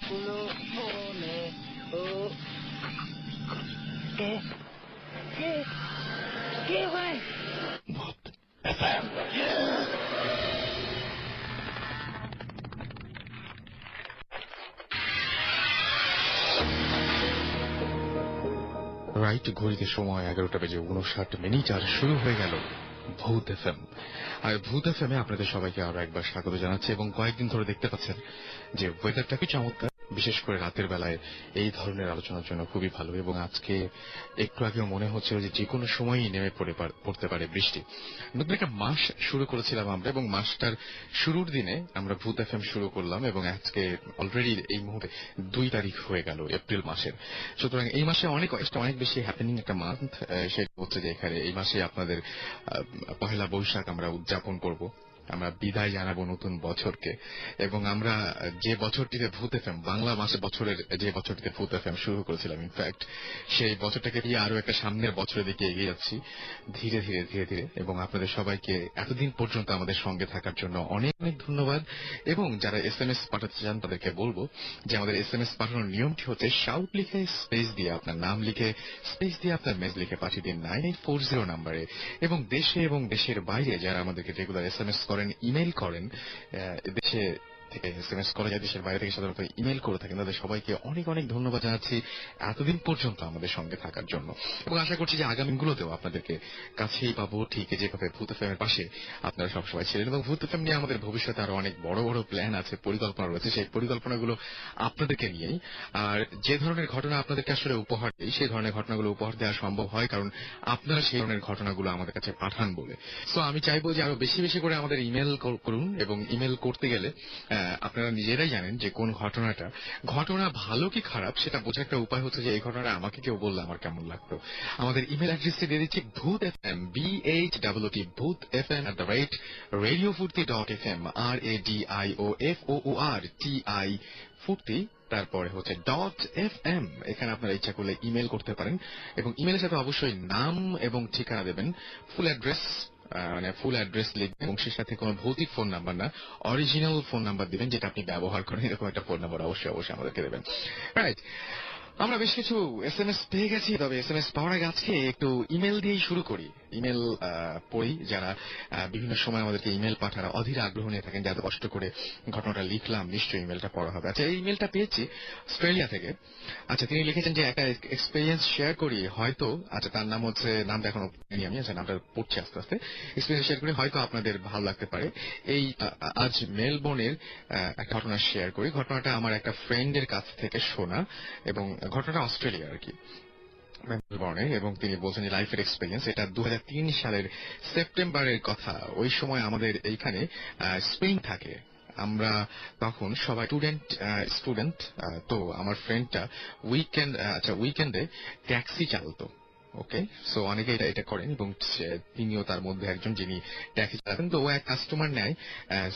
Uno mone. Oh. ¿Qué? ¿Qué? ¿Qué, güey? Mood FM. Right ঘড়িতে সময় 11:59 আর শুরু হয়ে গেল ভূত এফএম। আর ভূত এফএম এ আপনাদের সবাইকে আরো একবার স্বাগত জানাচ্ছি এবং কয়েকদিন ধরে দেখতে পাচ্ছেন যে ওয়েদারটা কি চমৎকার, বিশেষ করে রাতের বেলায় এই ধরনের আলোচনার জন্য খুবই ভালো। এবং আজকে একটু আগেও মনে হচ্ছে যে কোনো সময়ই নেমে পড়তে পারে বৃষ্টি। নতুন একটা মাস শুরু করেছিলাম আমরা এবং মাসটার শুরুর দিনে আমরা ভূত এফএম শুরু করলাম এবং আজকে অলরেডি এই মুহূর্তে 2 তারিখ হয়ে গেল এপ্রিল মাসের। সুতরাং এই মাসে অনেক বেশি হ্যাপেনিং একটা মান্থ। সেটা হচ্ছে যে এখানে এই মাসে আপনাদের পহেলা বৈশাখ আমরা উদযাপন করব, আমরা বিদায় জানাবো নতুন বছরকে। এবং আমরা যে বছরটিতে ভূত এফএম বাংলা মাসে বছরের যে বছরটিতে ভূত এফএম শুরু করেছিলাম, ইনফ্যাক্ট সেই বছরটাকে দিয়ে আরো একটা সামনের বছরের দিকে এগিয়ে যাচ্ছি ধীরে ধীরে ধীরে ধীরে। এবং আপনাদের সবাইকে এতদিন পর্যন্ত আমাদের সঙ্গে থাকার জন্য অনেক অনেক ধন্যবাদ। এবং যারা এসএমএস পাঠাতে চান তাদেরকে বলবো যে আমাদের এসএমএস পাঠানোর নিয়মটি হচ্ছে শাউট লিখে স্পেস দিয়ে আপনার নাম লিখে স্পেস দিয়ে আপনার মেজ লিখে পাঠিয়ে দিন 9840 নাম্বারে। এবং দেশে এবং দেশের বাইরে যারা আমাদেরকে রেগুলার এসএমএস করেন, ইমেল করেন, দেশে থেকে এসএমএস করা যায়, দেশের বাইরে থেকে সাধারণত ইমেল করে থাকেন, তাদের সবাইকে অনেক অনেক ধন্যবাদ জানাচ্ছি এতদিন পর্যন্ত আমাদের সঙ্গে থাকার জন্য। এবং আশা করছি যে আগামীগুলোতেও আপনাদেরকে কাছেই পাবো, ঠিক যেভাবে ভূত এফএম এর পাশে আপনারা সবসময় ছিলেন। এবং ভূত এফএম নিয়ে আমাদের ভবিষ্যতে আরো অনেক বড় বড় প্ল্যান আছে, পরিকল্পনা রয়েছে, সেই পরিকল্পনাগুলো আপনাদেরকে নিয়েই। আর যে ধরনের ঘটনা আপনাদেরকে আসলে উপহার দিই, সেই ধরনের ঘটনাগুলো উপহার দেওয়া সম্ভব হয় কারণ আপনারা সেই ধরনের ঘটনাগুলো আমাদের কাছে পাঠান বলে। তো আমি চাইবো যে আরো বেশি বেশি করে আমাদের ইমেল করুন। এবং ইমেল করতে গেলে আপনারা নিজেরাই জানেন যে কোন ঘটনা ভালো কি খারাপ সেটা বোঝার একটা উপায় হচ্ছে যে এই ঘটনাটা আমাকে কেউ বললে আমার কেমন লাগতো। আমাদের ইমেল অ্যাড্রেসটি দিয়ে দিচ্ছি ভূত এফএম, BHWT ভূত FM @radiofurti.fm, RADIOFOORTI ফুর্তি, তারপরে হচ্ছে .fm। এখানে আপনারা ইচ্ছা করলে ইমেল করতে পারেন এবং ইমেলের সাথে অবশ্যই নাম এবং ঠিকানা দেবেন, ফুল অ্যাড্রেস, মানে ফুল অ্যাড্রেস লিখবেন এবং সে সাথে কোনো ভৌতিক ফোন নাম্বার না, অরিজিনাল ফোন নাম্বার দিবেন যেটা আপনি ব্যবহার করেন, এরকম একটা ফোন নাম্বার অবশ্যই আমাদেরকে দেবেন। রাইট, আমরা বেশ কিছু এসএমএস পেয়ে গেছি, তবে এসএমএস পাওয়ার আগে আজকে একটু ইমেল দিয়েই শুরু করি। ইমেল পড়ি। যারা বিভিন্ন সময় আমাদেরকে ইমেল পাঠানো অধীর আগ্রহ নিয়ে থাকেন যে এত কষ্ট করে ঘটনাটা লিখলাম, নিশ্চয়ই ইমেলটা পড়া হবে। আচ্ছা, এই ইমেলটা পেয়েছি অস্ট্রেলিয়া থেকে। আচ্ছা, তিনি লিখেছেন যে একটা এক্সপিরিয়েন্স শেয়ার করি হয়তো, আচ্ছা তার নাম হচ্ছে, নামটা এখনো আমি, আচ্ছা নামটা পড়ছি আস্তে আস্তে। এক্সপিরিয়েন্স শেয়ার করি হয়তো আপনাদের ভালো লাগতে পারে। এই আজ মেলবোর্নের একটা ঘটনা শেয়ার করি। ঘটনাটা আমার একটা ফ্রেন্ডের কাছ থেকে শোনা এবং ঘটনাটা অস্ট্রেলিয়া আর কি, মেলবোর্নে। এবং তিনি বলছেন যে লাইফের এক্সপিরিয়েন্স, এটা 2003 সালের সেপ্টেম্বরের কথা। ওই সময় আমাদের এইখানে স্প্রিং থাকে, আমরা তখন সবাই স্টুডেন্ট। তো আমার ফ্রেন্ডটা উইকেন্ডে ট্যাক্সি চালাতো। ওকে, সো অনেকে এটা করেন এবং তিনিও তার মধ্যে একজন যিনি ট্যাক্সি চালাতেন। তো ও এক কাস্টমার নেয়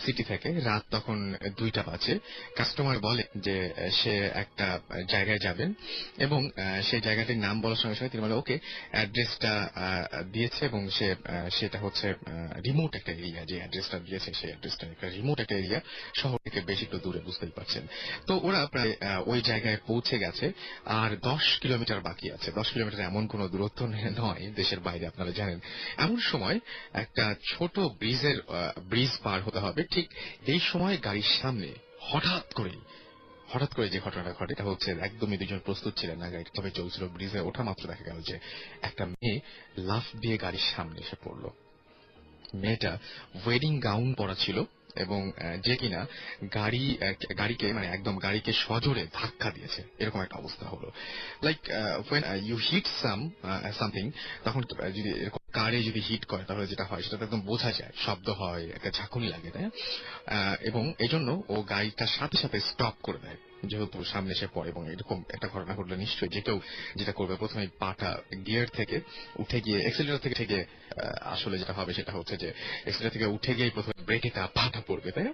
সিটি থেকে, রাত তখন 2টা বাজে। কাস্টমার বলে যে সে একটা জায়গায় যাবেন এবং সেই জায়গাটির নাম বলার সঙ্গে সঙ্গে তিনি বলে ওকে, অ্যাড্রেসটা দিয়েছে এবং সেটা হচ্ছে রিমোট একটা এরিয়া। যে অ্যাড্রেসটা দিয়েছে সেই অ্যাড্রেসটা একটা রিমোট একটা এরিয়া, শহর থেকে বেশি একটু দূরে, বুঝতেই পারছেন। তো ওরা প্রায় ওই জায়গায় পৌঁছে গেছে আর 10 কিলোমিটার বাকি আছে। 10 কিলোমিটার এমন কোন দূরত্ব নয়, দেশের বাইরে আপনারা জানেন। এমন সময় একটা ছোট ব্রিজ পার হতে হবে। ঠিক এই সময় গাড়ির সামনে হঠাৎ করে যে ঘটনাটা ঘটে, এটা হচ্ছে একদমই দুজন প্রস্তুত ছিলেন না, গাড়ি তবে চলছিল। ব্রিজে ওঠা মাত্র দেখা গেল যে একটা মেয়ে লাফ দিয়ে গাড়ির সামনে এসে পড়ল। মেয়েটা ওয়েডিং গাউন পরা ছিল এবং যে কিনা গাড়িকে মানে একদম গাড়িকে সজোরে ধাক্কা দিয়েছে, এরকম একটা অবস্থা হলো। Like when you hit something, তখন যদি এরকম কারে যদি হিট করে তাহলে যেটা হয় সেটা একদম বোঝা যায়, শব্দ হয়, একটা ঝাঁকুনি লাগে, তাই না? এবং এজন্য ও গাড়িটার সাথে সাথে স্টপ করে দেয় যেহেতু সামনে এসে পড়ে। এবং এরকম একটা ঘটনা ঘটলে নিশ্চয়ই যে কেউ যেটা করবে, প্রথমে পাটা গিয়ার থেকে উঠে গিয়ে এক্সেলেটর থেকে থেকে আসলে যেটা হবে সেটা হচ্ছে যে এক্সেলেটর থেকে উঠে গিয়ে প্রথমে ব্রেকে পাটা পড়বে, তাই না?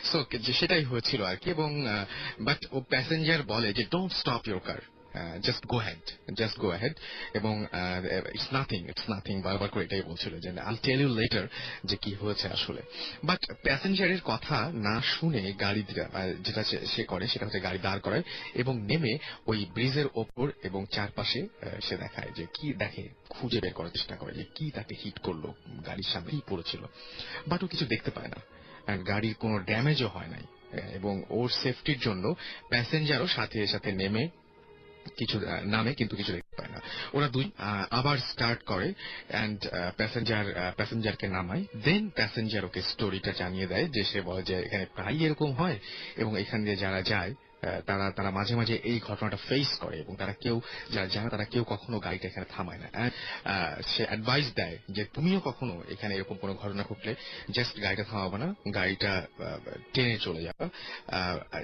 সো সেটাই হয়েছিল আর কি। এবং বাট ও প্যাসেঞ্জার বলে যে don't stop your car, just go ahead এবং ইটস নাথিং বারবার করে এটাই বলছিল যে আইল টেল ইউ লেটার যে কি হয়েছে আসলে। বাট প্যাসেঞ্জারের কথা না শুনে গাড়ি যেটা সে করে সেটা হচ্ছে গাড়ি দাঁড় করায় এবং নেমে ওই ব্রিজের ওপর এবং চারপাশে সে দেখায় যে কি দেখে, খুঁজে বের করার চেষ্টা করে যে কি তাকে হিট করলো, গাড়ির সামনে কি পড়েছিল। বাট ও কিছু দেখতে পায় না, গাড়ির কোনো ড্যামেজও হয় নাই এবং ওর সেফটির জন্য প্যাসেঞ্জারও সাথে সাথে নামে কিন্তু কিছু দেখতে পায় না। ওরা দুই আবার স্টার্ট করে অ্যান্ড প্যাসেঞ্জারকে নামায়। দেন প্যাসেঞ্জার ওকে স্টোরিটা জানিয়ে দেয় যে সে বলে যে এখানে প্রায় এরকম হয় এবং এখান দিয়ে যারা যায় তারা মাঝে মাঝে এই ঘটনাটা ফেস করে এবং যারা জানে তারা কেউ কখনো গাড়িটা এখানে থামায় না। সে অ্যাডভাইস দেয় যে তুমিও কখনো এখানে এরকম কোনো ঘটনা ঘটলে জাস্ট গাড়িটা থামাবো না, গাড়িটা টেনে চলে যাবে।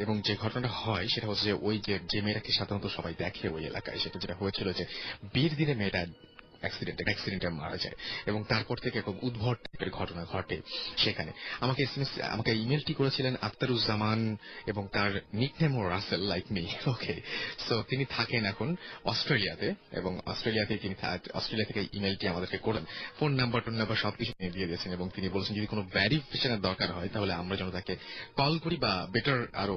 এবং যে ঘটনাটা হয় সেটা হচ্ছে যে ওই যে মেয়েটাকে সাধারণত সবাই দেখে ওই এলাকায়, সেটা যেটা হয়েছিল যে বিয়ের দিনে মেয়েটা অ্যাক্সিডেন্টে মারা যায় এবং তারপর থেকে খুব উদ্ভট টাইপের ঘটনা ঘটে সেখানে। আমাকে ইমেলটি করেছিলেন আখতারুজ্জামান এবং তার নিকনেম ও রাসেল, লাইক মি। ওকে, সো তিনি থাকেন এখন অস্ট্রেলিয়াতে এবং অস্ট্রেলিয়া থেকে ইমেলটি আমাদেরকে করেন। ফোন নাম্বার সবকিছু তিনি দিয়ে দিয়েছেন এবং তিনি বলেছেন যদি কোনো ভ্যারিফিকেশনের দরকার হয় তাহলে আমরা যেন তাকে কল করি বা বেটার আরো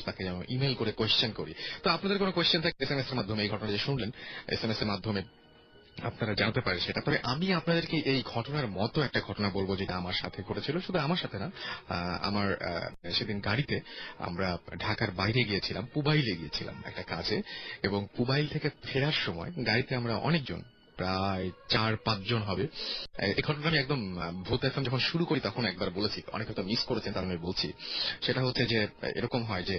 তাকে যেন ইমেল করে কোয়েশ্চেন করি। তো আপনাদের কোনো কোয়েশ্চেন থাকে এসএমএস এর মাধ্যমে, এই ঘটনা যে শুনলেন এসএমএস এর মাধ্যমে আপনারা জানতে পারেন সেটা। তবে আমি আপনাদেরকে এই ঘটনার মতো একটা ঘটনা বলবো যেটা আমার সাথে ঘটেছিল। শুধু আমার সাথে না, আমার সেদিন গাড়িতে আমরা ঢাকার বাইরে গিয়েছিলাম, পুবাইলে গিয়েছিলাম একটা কাজে এবং পুবাইল থেকে ফেরার সময় গাড়িতে আমরা অনেকজন, প্রায় 4-5 জন হবে। এই ঘটনা আমি একদম ভূত এফএম যখন শুরু করি তখন একবার বলেছি, অনেকে তো মিস করেছেন তার আমি বলছি। সেটা হচ্ছে যে এরকম হয় যে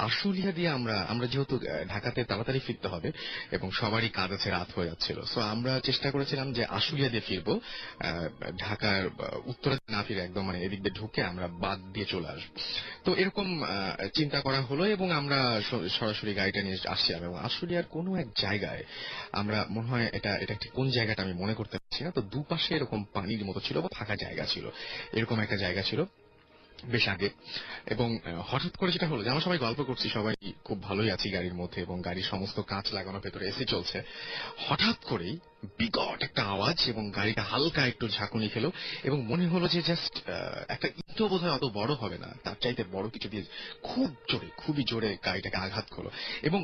আশুলিয়া দিয়ে আমরা যেহেতু ঢাকাতে তাড়াতাড়ি ফিরতে হবে এবং সবারই কাজ আছে, রাত হয়ে যাচ্ছিল, সো আমরা চেষ্টা করেছিলাম যে আশুলিয়া দিয়ে ফিরবো, ঢাকার উত্তরে না ফিরে একদম মানে এদিক দিয়ে ঢুকে আমরা বাদ দিয়ে চলে আসবো। তো এরকম চিন্তা করা হলো এবং আমরা সরাসরি গাড়িটা নিয়ে আসছিলাম এবং আশুলিয়ার কোনো এক জায়গায় আমরা, মনে হয় এটা ঠিক কোন জায়গাটা আমি মনে করতে পারছি না, তো দুপাশে এরকম পানির মতো ছিল বা ফাঁকা জায়গা ছিল, এরকম একটা জায়গা ছিল বেশ আগে। এবং হঠাৎ করে যেটা হলো যে আমরা সবাই গল্প করছি, সবাই খুব ভালোই আছি গাড়ির মধ্যে এবং গাড়ির সমস্ত কাঁচ লাগানো, ভেতরে এসি চলছে। হঠাৎ করেই বিকট একটা আওয়াজ এবং গাড়িটা হালকা একটু ঝাঁকুনি খেলো এবং মনে হলো যে জাস্ট একটা ইটো বোধহয় অত বড় হবে না, তার চাইতে বড় কিছু দিয়ে খুবই জোরে গাড়িটাকে আঘাত করলো। এবং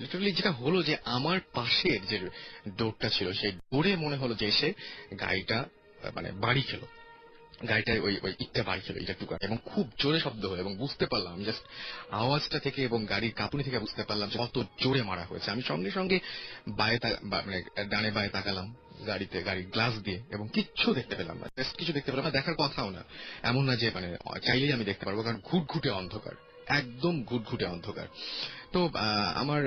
লিটারালি যেটা হলো যে আমার পাশের যে ডোরটা ছিল সেই ডোরে মনে হলো যে এসে গাড়িটা মানে বাড়ি খেলো, গাড়িটায় ওই ইটটা বাড়ি ছিল, ইটা টুকরা, এবং খুব জোরে শব্দ হলো এবং বুঝতে পারলাম জাস্ট আওয়াজটা থেকে এবং গাড়ির কাঁপুনি থেকে বুঝতে পারলাম যে কত জোরে মারা হয়েছে। আমি সঙ্গে সঙ্গে মানে ডানে বায়ে তাকালাম গাড়ির গ্লাস দিয়ে এবং কিচ্ছু দেখতে পেলাম না, জাস্ট কিছু দেখতে পেলাম না, দেখার কথাও না। এমন না যে মানে চাইলেই আমি দেখতে পারবো, কারণ ঘুটঘুটে অন্ধকার, একদম ঘুটঘুটে অন্ধকার। তো আমার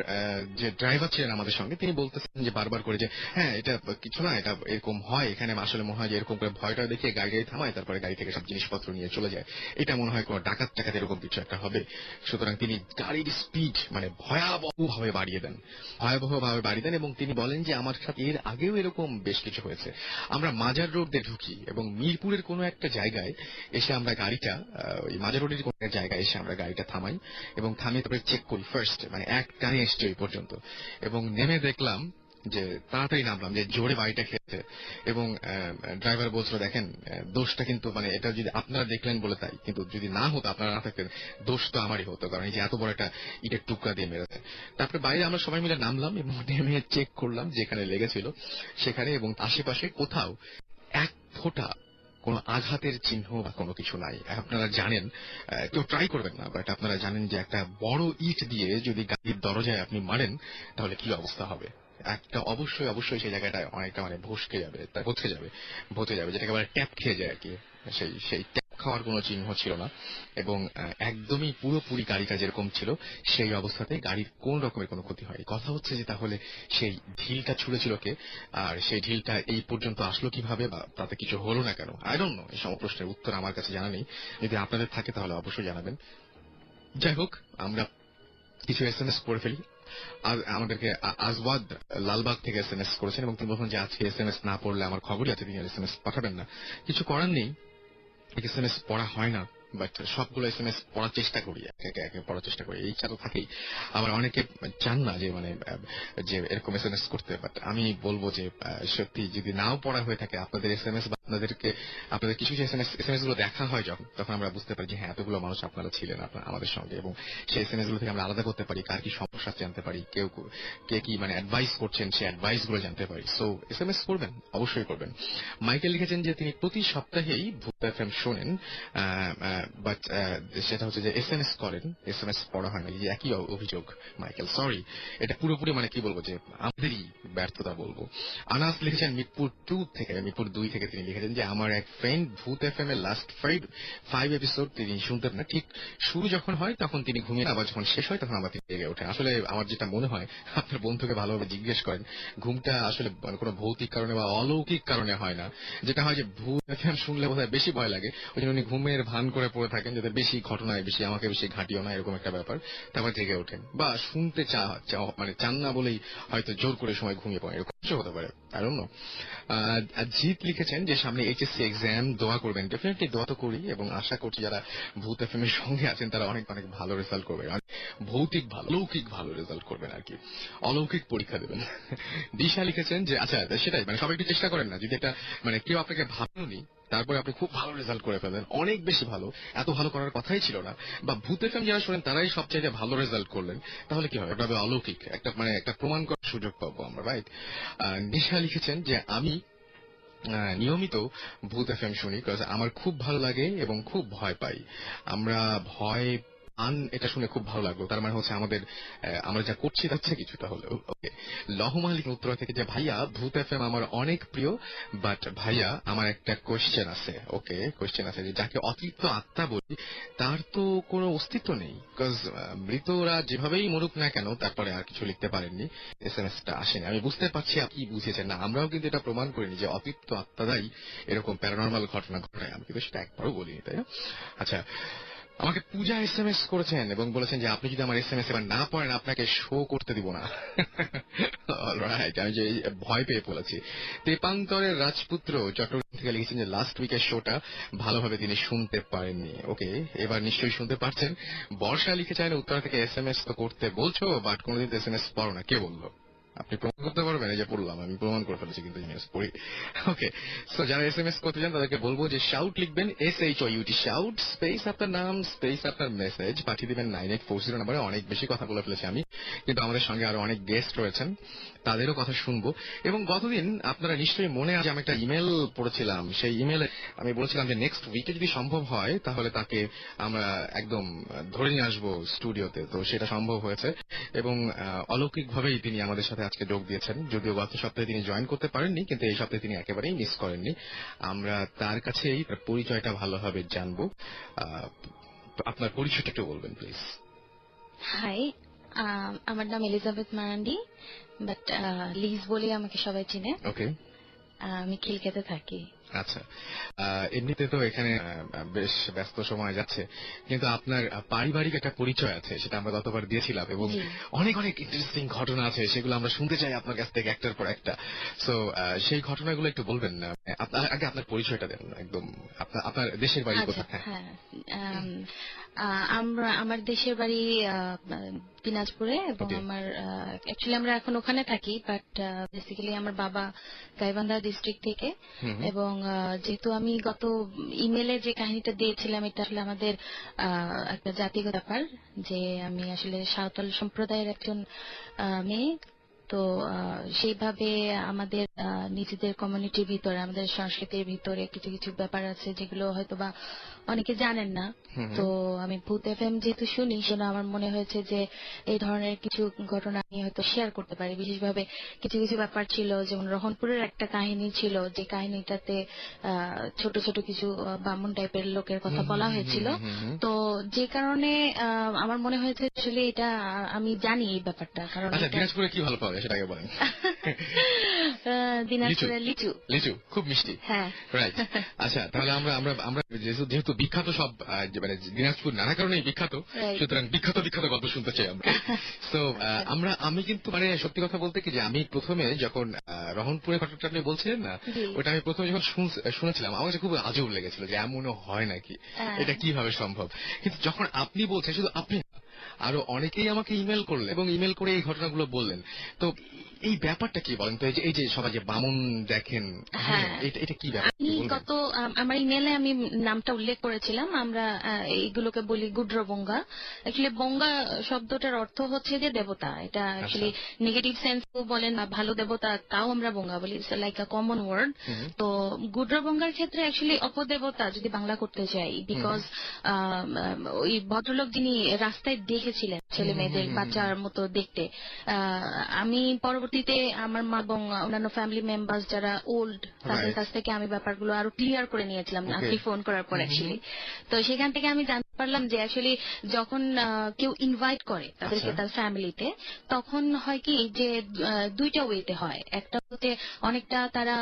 যে ড্রাইভার ছিলেন আমাদের সঙ্গে তিনি বলতেছেন যে বারবার করে যে হ্যাঁ এটা কিছু না, এটা এরকম হয় এখানে, আসলে মনে হয় যে এরকম করে ভয়টা দেখিয়ে গাড়ি থামায় তারপরে গাড়ি থেকে সব জিনিসপত্র নিয়ে চলে যায়, এটা মনে হয় কোনো ডাকাত এরকম কিছু একটা হবে। সুতরাং তিনি গাড়ির স্পিড মানে ভয়াবহভাবে বাড়িয়ে দেন এবং তিনি বলেন যে আমার সাথে এর আগেও এরকম বেশ কিছু হয়েছে। আমরা মাজার রোড দিয়ে ঢুকি এবং মিরপুরের কোনো একটা জায়গায় এসে আমরা গাড়িটা, ওই মাজার রোডের কোনো একটা জায়গায় এসে আমরা গাড়িটা থামাই এবং থামিয়ে তারপরে চেক করি ফার্স্ট, মানে এক টানে এসছে ওই পর্যন্ত, এবং নেমে দেখলাম যে তাড়াতাড়ি নামলাম যে জোরে বাড়িটা খেতে, এবং ড্রাইভার বলছিল দেখেন দোষটা কিন্তু মানে এটা যদি আপনারা দেখলেন বলে তাই, কিন্তু যদি না হতো, আপনারা না থাকতেন, দোষ তো আমারই হতো, কারণ এই যে এত বড় একটা ইটের টুকরা দিয়ে মেরেছে। তারপরে বাইরে আমরা সবাই মিলে নামলাম এবং নেমে চেক করলাম যেখানে লেগেছিল সেখানে, এবং আশেপাশে কোথাও এক ফোঁটা কোন আঘাতের চিহ্ন বা কোনো কিছু নাই। আপনারা জানেন, কেউ ট্রাই করবেন না, বাট আপনারা জানেন যে একটা বড় ইট দিয়ে যদি গাড়ির দরজায় আপনি মারেন তাহলে কি অবস্থা হবে। একটা অবশ্যই সেই জায়গাটায় অনেকটা মানে ভচকে যাবে, যেটাকে বলে ট্যাপ খেয়ে যায় আর কি। সেই ট্যাপ খাওয়ার কোনো চিহ্ন ছিল না এবং একদমই পুরোপুরি গাড়িটা যেরকম ছিল সেই অবস্থাতে গাড়ির কোন রকমের কোনো ক্ষতি হয়। কথা হচ্ছে যে তাহলে সেই ঢিলটা ছুঁড়েছিল কে, আর সেই ঢিলটা এই পর্যন্ত আসলো কিভাবে, বা তাতে কিছু হলো না কেন, আই ডোন্ট নো। এই সব প্রশ্নের উত্তর আমার কাছে জানা নেই, যদি আপনাদের থাকে তাহলে অবশ্যই জানাবেন। যাই হোক, আমরা কিছু এসএমএস করে ফেলি। আমাদেরকে আজওয়াদ লালবাগ থেকে এসএমএস করেছেন এবং তিনি বলছেন যে আজকে এসএমএস না পড়লে আমার খবরই আছে, তিনি এসএমএস পাঠাবেন না। কিছু করার নেই, এসএমএস পড়া হয় না, বাট সবগুলো SMS পড়ার চেষ্টা করি, একে একে পড়ার চেষ্টা করি, এই ইচ্ছা তো থাকেই। আবার অনেকে চান না যে মানে যে এরকম SMS করতে, বাট আমি বলবো যে সত্যি যদি নাও পড়া হয়ে থাকে আপনাদের SMS বা আপনাদের কিছু কিছু SMS গুলো দেখা হয় যখন, তখন আমরা বুঝতে পারি যে হ্যাঁ এতগুলো মানুষ আপনারা ছিলেন আমাদের সঙ্গে, এবং সেই SMS গুলো থেকে আমরা আলাদা করতে পারি, কার কি সমস্যা জানতে পারি, কে কি মানে অ্যাডভাইস করছেন সেই অ্যাডভাইস গুলো জানতে পারি। সো SMS করবেন, অবশ্যই করবেন। মাইকেল লিখেছেন যে তিনি প্রতি সপ্তাহেই ভূত FM শোনেন, বাট সেটা হচ্ছে যে SMS করেন, SMS পড়া হয় না। এই একই অভিযোগ মাইকেল, সরি, এটা পুরোপুরি মানে কি বলবো যে আমাদেরই ব্যর্থতা বলবো। আনাস লিখেছেন মিরপুর 2 থেকে তিনি লিখেছেন যে আমার এক ফ্রেন্ড ভূত FM এর লাস্ট 5 এপিসোড তিনি শুনতেন না, ঠিক শুরু যখন হয় তখন তিনি ঘুমিয়ে, আবার যখন শেষ হয় তখন আবার তিনি জেগে ওঠেন। আসলে আমার যেটা মনে হয়, আপনার বন্ধুকে ভালোভাবে জিজ্ঞেস করেন, ঘুমটা আসলে কোনো ভৌতিক কারণে বা অলৌকিক কারণে হয় না। যেটা হয় যে ভূত FM শুনলে বোধহয় বেশি ভয় লাগে, ওই জন্য উনি ঘুমের ভান করে পড়ে থাকেন যাতে বেশি ঘটনায় বেশি আমাকে বেশি ঘাটিও না, এরকম একটা ব্যাপার। তারপর জেগে ওঠেন, বা শুনতে মানে চান না বলেই হয়তো জোর করে সময় ঘুমিয়ে পড়েন, এরকম কিছু হতে পারে, আই ডোন্ট নো। জিৎ লিখেছেন যে সামনে HSC এক্সাম, দোয়া করবেন। ডেফিনেটলি দোয়া তো করি, এবং আশা করছি যারা ভূত FM এর সঙ্গে আছেন তারা অনেক অনেক ভালো রেজাল্ট করবেন, ভৌতিক ভালো, লৌকিক ভালো রেজাল্ট করবেন আর কি, অলৌকিক পরীক্ষা দেবেন। দিশা লিখেছেন যে আচ্ছা সেটাই, মানে সবাই একটু চেষ্টা করেন না, যদি একটা মানে কেউ আপনাকে ভাবনি তারপরে আপনি খুব ভালো রেজাল্ট করে ফেলেন, অনেক বেশি ভালো, এত ভালো করার কথাই ছিল না, বা ভূত FM যারা শোনেন তারাই সবচেয়ে ভালো রেজাল্ট করলেন, তাহলে কি হবে, এটা হবে অলৌকিক, একটা প্রমাণ করার সুযোগ পাবো আমরা, রাইট? নিশা লিখেছেন যে আমি নিয়মিত ভূত FM শুনি, কারণ আমার খুব ভালো লাগে এবং খুব ভয় পাই। আমরা ভয় এটা শুনে খুব ভালো লাগলো, তার মানে হচ্ছে আমরা যা করছি তাচ্ছে কিছুটা হলেও ওকে। লহমালিক উত্তর থেকে যে ভাইয়া ভূত FM আমার অনেক প্রিয়, বাট ভাইয়া আমার একটা কোয়েশ্চেন আছে। ওকে, কোয়েশ্চেন আছে যে যাকে অতৃপ্ত আত্মা বলি তার তো কোনো অস্তিত্ব নেই, বিকজ মৃতরা যেভাবেই মরুক না কেন তারপরে আর কিছু লিখতে পারেননি, SMS-টা আসেনি। আমি বুঝতে পারছি আপনি বুঝেছেন না, আমরাও কিন্তু এটা প্রমাণ করিনি যে অতৃপ্ত আত্মারাই এরকম প্যারানর্মাল ঘটনা ঘটায়, আমি কিন্তু সেটা একবারও বলিনি, তাই না? আচ্ছা, আমাকে পূজা SMS করেছেন এবং বলেছেন যে আপনি যদি আমার SMS এবার না পড়েন আপনাকে শো করতে দিব না। অলরাইট, আমি যে ভয় পেয়ে পড়েছি। তেপান্তরের রাজপুত্র চট্টগ্রাম থেকে লিখেছেন যে লাস্ট উইকের শোটা ভালোভাবে তিনি শুনতে পারেননি। ওকে, এবার নিশ্চয়ই শুনতে পারছেন। বর্ষা লিখেছেন উত্তরা থেকে SMS তো করতে বলছো, বাট কোনোদিন SMS পড়ো না, কে বললো? আপনি প্রমাণ করতে পারবেন? এই যে পড়লাম, আমি প্রমাণ করে ফেলেছি কিন্তু জিনিস পড়ি। ওকে, সো যারা SMS করতে চান তাদেরকে বলবো যে শাউট লিখবেন, SHOUT, শাউট স্পেস আপনার নাম স্পেস আপনার মেসেজ পাঠিয়ে দিবেন 9840 নাম্বারে। অনেক বেশি কথা বলে ফেলেছি আমি, কিন্তু আমাদের সঙ্গে আরো অনেক গেস্ট রয়েছেন, তাদেরও কথা শুনবো। এবং গতদিন আপনারা নিশ্চয়ই মনে আছে আমি একটা ইমেল পড়েছিলাম, সেই ইমেলে আমি বলেছিলাম যে নেক্সট উইকে যদি সম্ভব হয় তাহলে তাকে আমরা একদম ধরে নিয়ে আসবো স্টুডিওতে। তো সেটা সম্ভব হয়েছে, এবং অলৌকিকভাবেই তিনি আমাদের সাথে আজকে যোগ দিয়েছেন। যদিও গত সপ্তাহে তিনি জয়েন করতে পারেননি, কিন্তু এই সপ্তাহে তিনি একেবারেই মিস করেননি। আমরা তার কাছেই পরিচয়টা ভালোভাবে জানবো। আপনার পরিচয়টা একটু বলবেন প্লিজ। হাই, আমার নাম এলিজাবেথ মারান্ডি, বাট লিজ বলে আমাকে সবাই চিনে। ওকে, আমি খিলকেতে থাকি। আচ্ছা, এমনিতে তো এখানে বেশ ব্যস্ত সময় যাচ্ছে, কিন্তু আপনার পারিবারিক একটা পরিচয় আছে, সেটা আমরা গতবার দিয়েছিলাম, এবং অনেক অনেক ইন্টারেস্টিং ঘটনা আছে, সেগুলো আমরা শুনতে চাই আপনার কাছ থেকে একটার পর একটা। সো সেই ঘটনাগুলো একটু বলবেন না? আগে আপনার পরিচয়টা দেন, একদম আপনার দেশের বাড়ি কোথায়? হ্যাঁ, আমার দেশের বাড়ি দিনাজপুরে, এবং আমার অ্যাকচুয়ালি আমরা এখন ওখানে থাকি, বাট বেসিক্যালি আমার বাবা গাইবান্ধা ডিস্ট্রিক্ট থেকে। এবং যেহেতু আমি গত ইমেলে যে কাহিনীটা দিয়েছিলাম, এটা আসলে আমাদের একটা জাতিগত ব্যাপার, যে আমি আসলে সাঁওতাল সম্প্রদায়ের একজন মেয়ে। তো সেইভাবে আমাদের নিজেদের কমিউনিটির ভিতরে, আমাদের সংস্কৃতির ভিতরে কিছু কিছু ব্যাপার আছে যেগুলো হয়তো বা অনেকে জানেন না। তো আমি ভূত FM যেহেতু শুনি, সেটা আমার মনে হয়েছে যে এই ধরনের কিছু ঘটনা আমি হয়তো শেয়ার করতে পারি। বিশেষভাবে কিছু কিছু ব্যাপার ছিল, যেমন রহনপুরের একটা কাহিনী ছিল, যে কাহিনীটাতে ছোট ছোট কিছু বামুন টাইপের লোকের কথা বলা হয়েছিল। তো যে কারণে আমার মনে হয়েছে আসলে এটা আমি জানি এই ব্যাপারটা, কারণ দিনাজপুরে কি ভালো পাবে। সেটাকে বলেন। দিনাজপুরের লিচু। লিচু খুব মিষ্টি। হ্যাঁ, রাইট। আচ্ছা, তাহলে আমরা আমরা আমরা যেহেতু বিখ্যাত সব মানে দিনাজপুর নানা কারণেই বিখ্যাত, সুতরাং বিখ্যাত বিখ্যাত গল্প শুনতে চাই আমরা। তো আমি কিন্তু মানে সত্যি কথা বলতে কি যে আমি প্রথমে যখন রহনপুরের ঘটনাটা আপনি বলছিলেন না, ওটা আমি প্রথমে যখন শুনেছিলাম আমার কাছে খুব আজব লেগেছিল যে এমনও হয় নাকি, এটা কিভাবে সম্ভব। কিন্তু যখন আপনি বলছেন, শুধু আপনি আরো অনেকেই আমাকে ইমেল করলেন এবং ইমেল করে এই ঘটনাগুলো বললেন, তো এই ব্যাপারটা কি বলেন তো? এই যে সবাই যে বামুন দেখেন, এটা কি ব্যাপার? আমি আমার ইমেলে আমি নামটা উল্লেখ করেছিলাম। আমরা এইগুলোকে বলি গুড্রবঙ্গা। অ্যাকচুয়ালি বঙ্গা শব্দটার অর্থ হচ্ছে যে দেবতা। এটা অ্যাকচুয়ালি নেগেটিভ সেন্স বলেন বা ভালো দেবতা, তাও আমরা বঙ্গা বলি, লাইক আ কমন ওয়ার্ড। তো গুড্রবঙ্গার ক্ষেত্রে অ্যাকচুয়ালি অপদেবতা যদি বাংলা করতে চাই, বিকজ ওই ভদ্রলোক যিনি রাস্তায় দেখেছিলেন ছেলে মেয়েদের বাচ্চার মতো দেখতে, আমি পরবর্তীতে আমার মা এবং অন্যান্য ফ্যামিলি মেম্বার্স যারা ওল্ড, তাদের কাছ থেকে আমি ব্যাপারগুলো আরো ক্লিয়ার করে নিয়েছিলাম আপনি ফোন করার পর অ্যাকচুয়ালি। তো সেখান থেকে আমি জানতে পারলাম যে অ্যাকচুয়ালি যখন কেউ ইনভাইট করে তাদেরকে তার ফ্যামিলিতে, তখন হয় কি যে দুইটা ওয়েতে হয়। একটা হচ্ছে অনেকটা তারা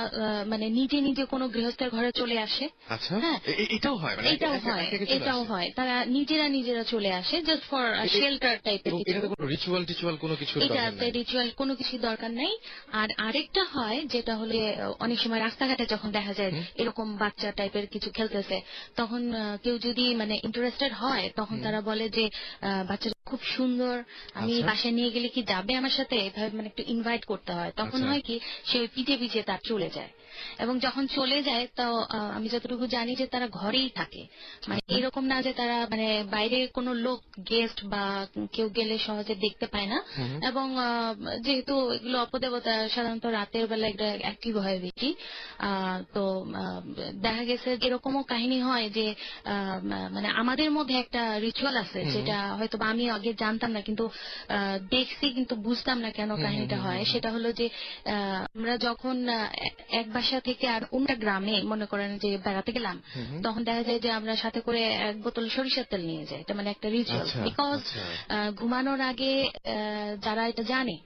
মানে নিজে নিজে কোনো গৃহস্থের ঘরে চলে আসে। হ্যাঁ, এটাও হয় তারা নিজেরা চলে আসে জাস্ট ফর শেল্টার টাইপের কিছু। রিচুয়াল কোনো কিছু, এটাতে রিচুয়াল কোনো কিছু দরকার নেই। আর আরেকটা হয় যেটা হলে অনেক সময় রাস্তাঘাটে যখন দেখা যায় এরকম বাচ্চা টাইপের কিছু খেলতেছে, তখন কেউ যদি মানে ইন্টারেস্টেড হয়, তখন তারা বলে যে বাচ্চাটা খুব সুন্দর, আমি বাসায় নিয়ে গেলে কি যাবে আমার সাথে, এভাবে মানে একটু ইনভাইট করতে হয়। তখন হয় কি সে ওই পিঠে পিঠে তার চলে যায়, এবং যখন চলে যায় তো আমি যতটুকু জানি যে তারা ঘরেই থাকে, মানে এরকম না যে তারা মানে বাইরে কোনো লোক গেস্ট বা কেউ গেলে সহজে দেখতে পায় না। এবং যেহেতু এগুলো অপদেবতা সাধারণত রাতের বেলা একটা অ্যাক্টিভ হয় বেশি, তো দেখা গেছে এরকমও কাহিনী হয় যে মানে আমাদের মধ্যে একটা রিচুয়াল আছে যেটা হয়তো আমি আগে জানতাম না, কিন্তু দেখছি কিন্তু বুঝতাম না কেন কাহিনীটা হয়। সেটা হলো যে আমরা যখন এক বাসা থেকে আর অন্য গ্রামে মনে করেন যে বেড়াতে গেলাম, তখন দেখা যায় যে আমরা সাথে করে এক বোতল সরিষার তেল নিয়ে যাই। এটা মানে একটা রিচুয়াল, বিকজ ঘুমানোর আগে যারা এটা জানে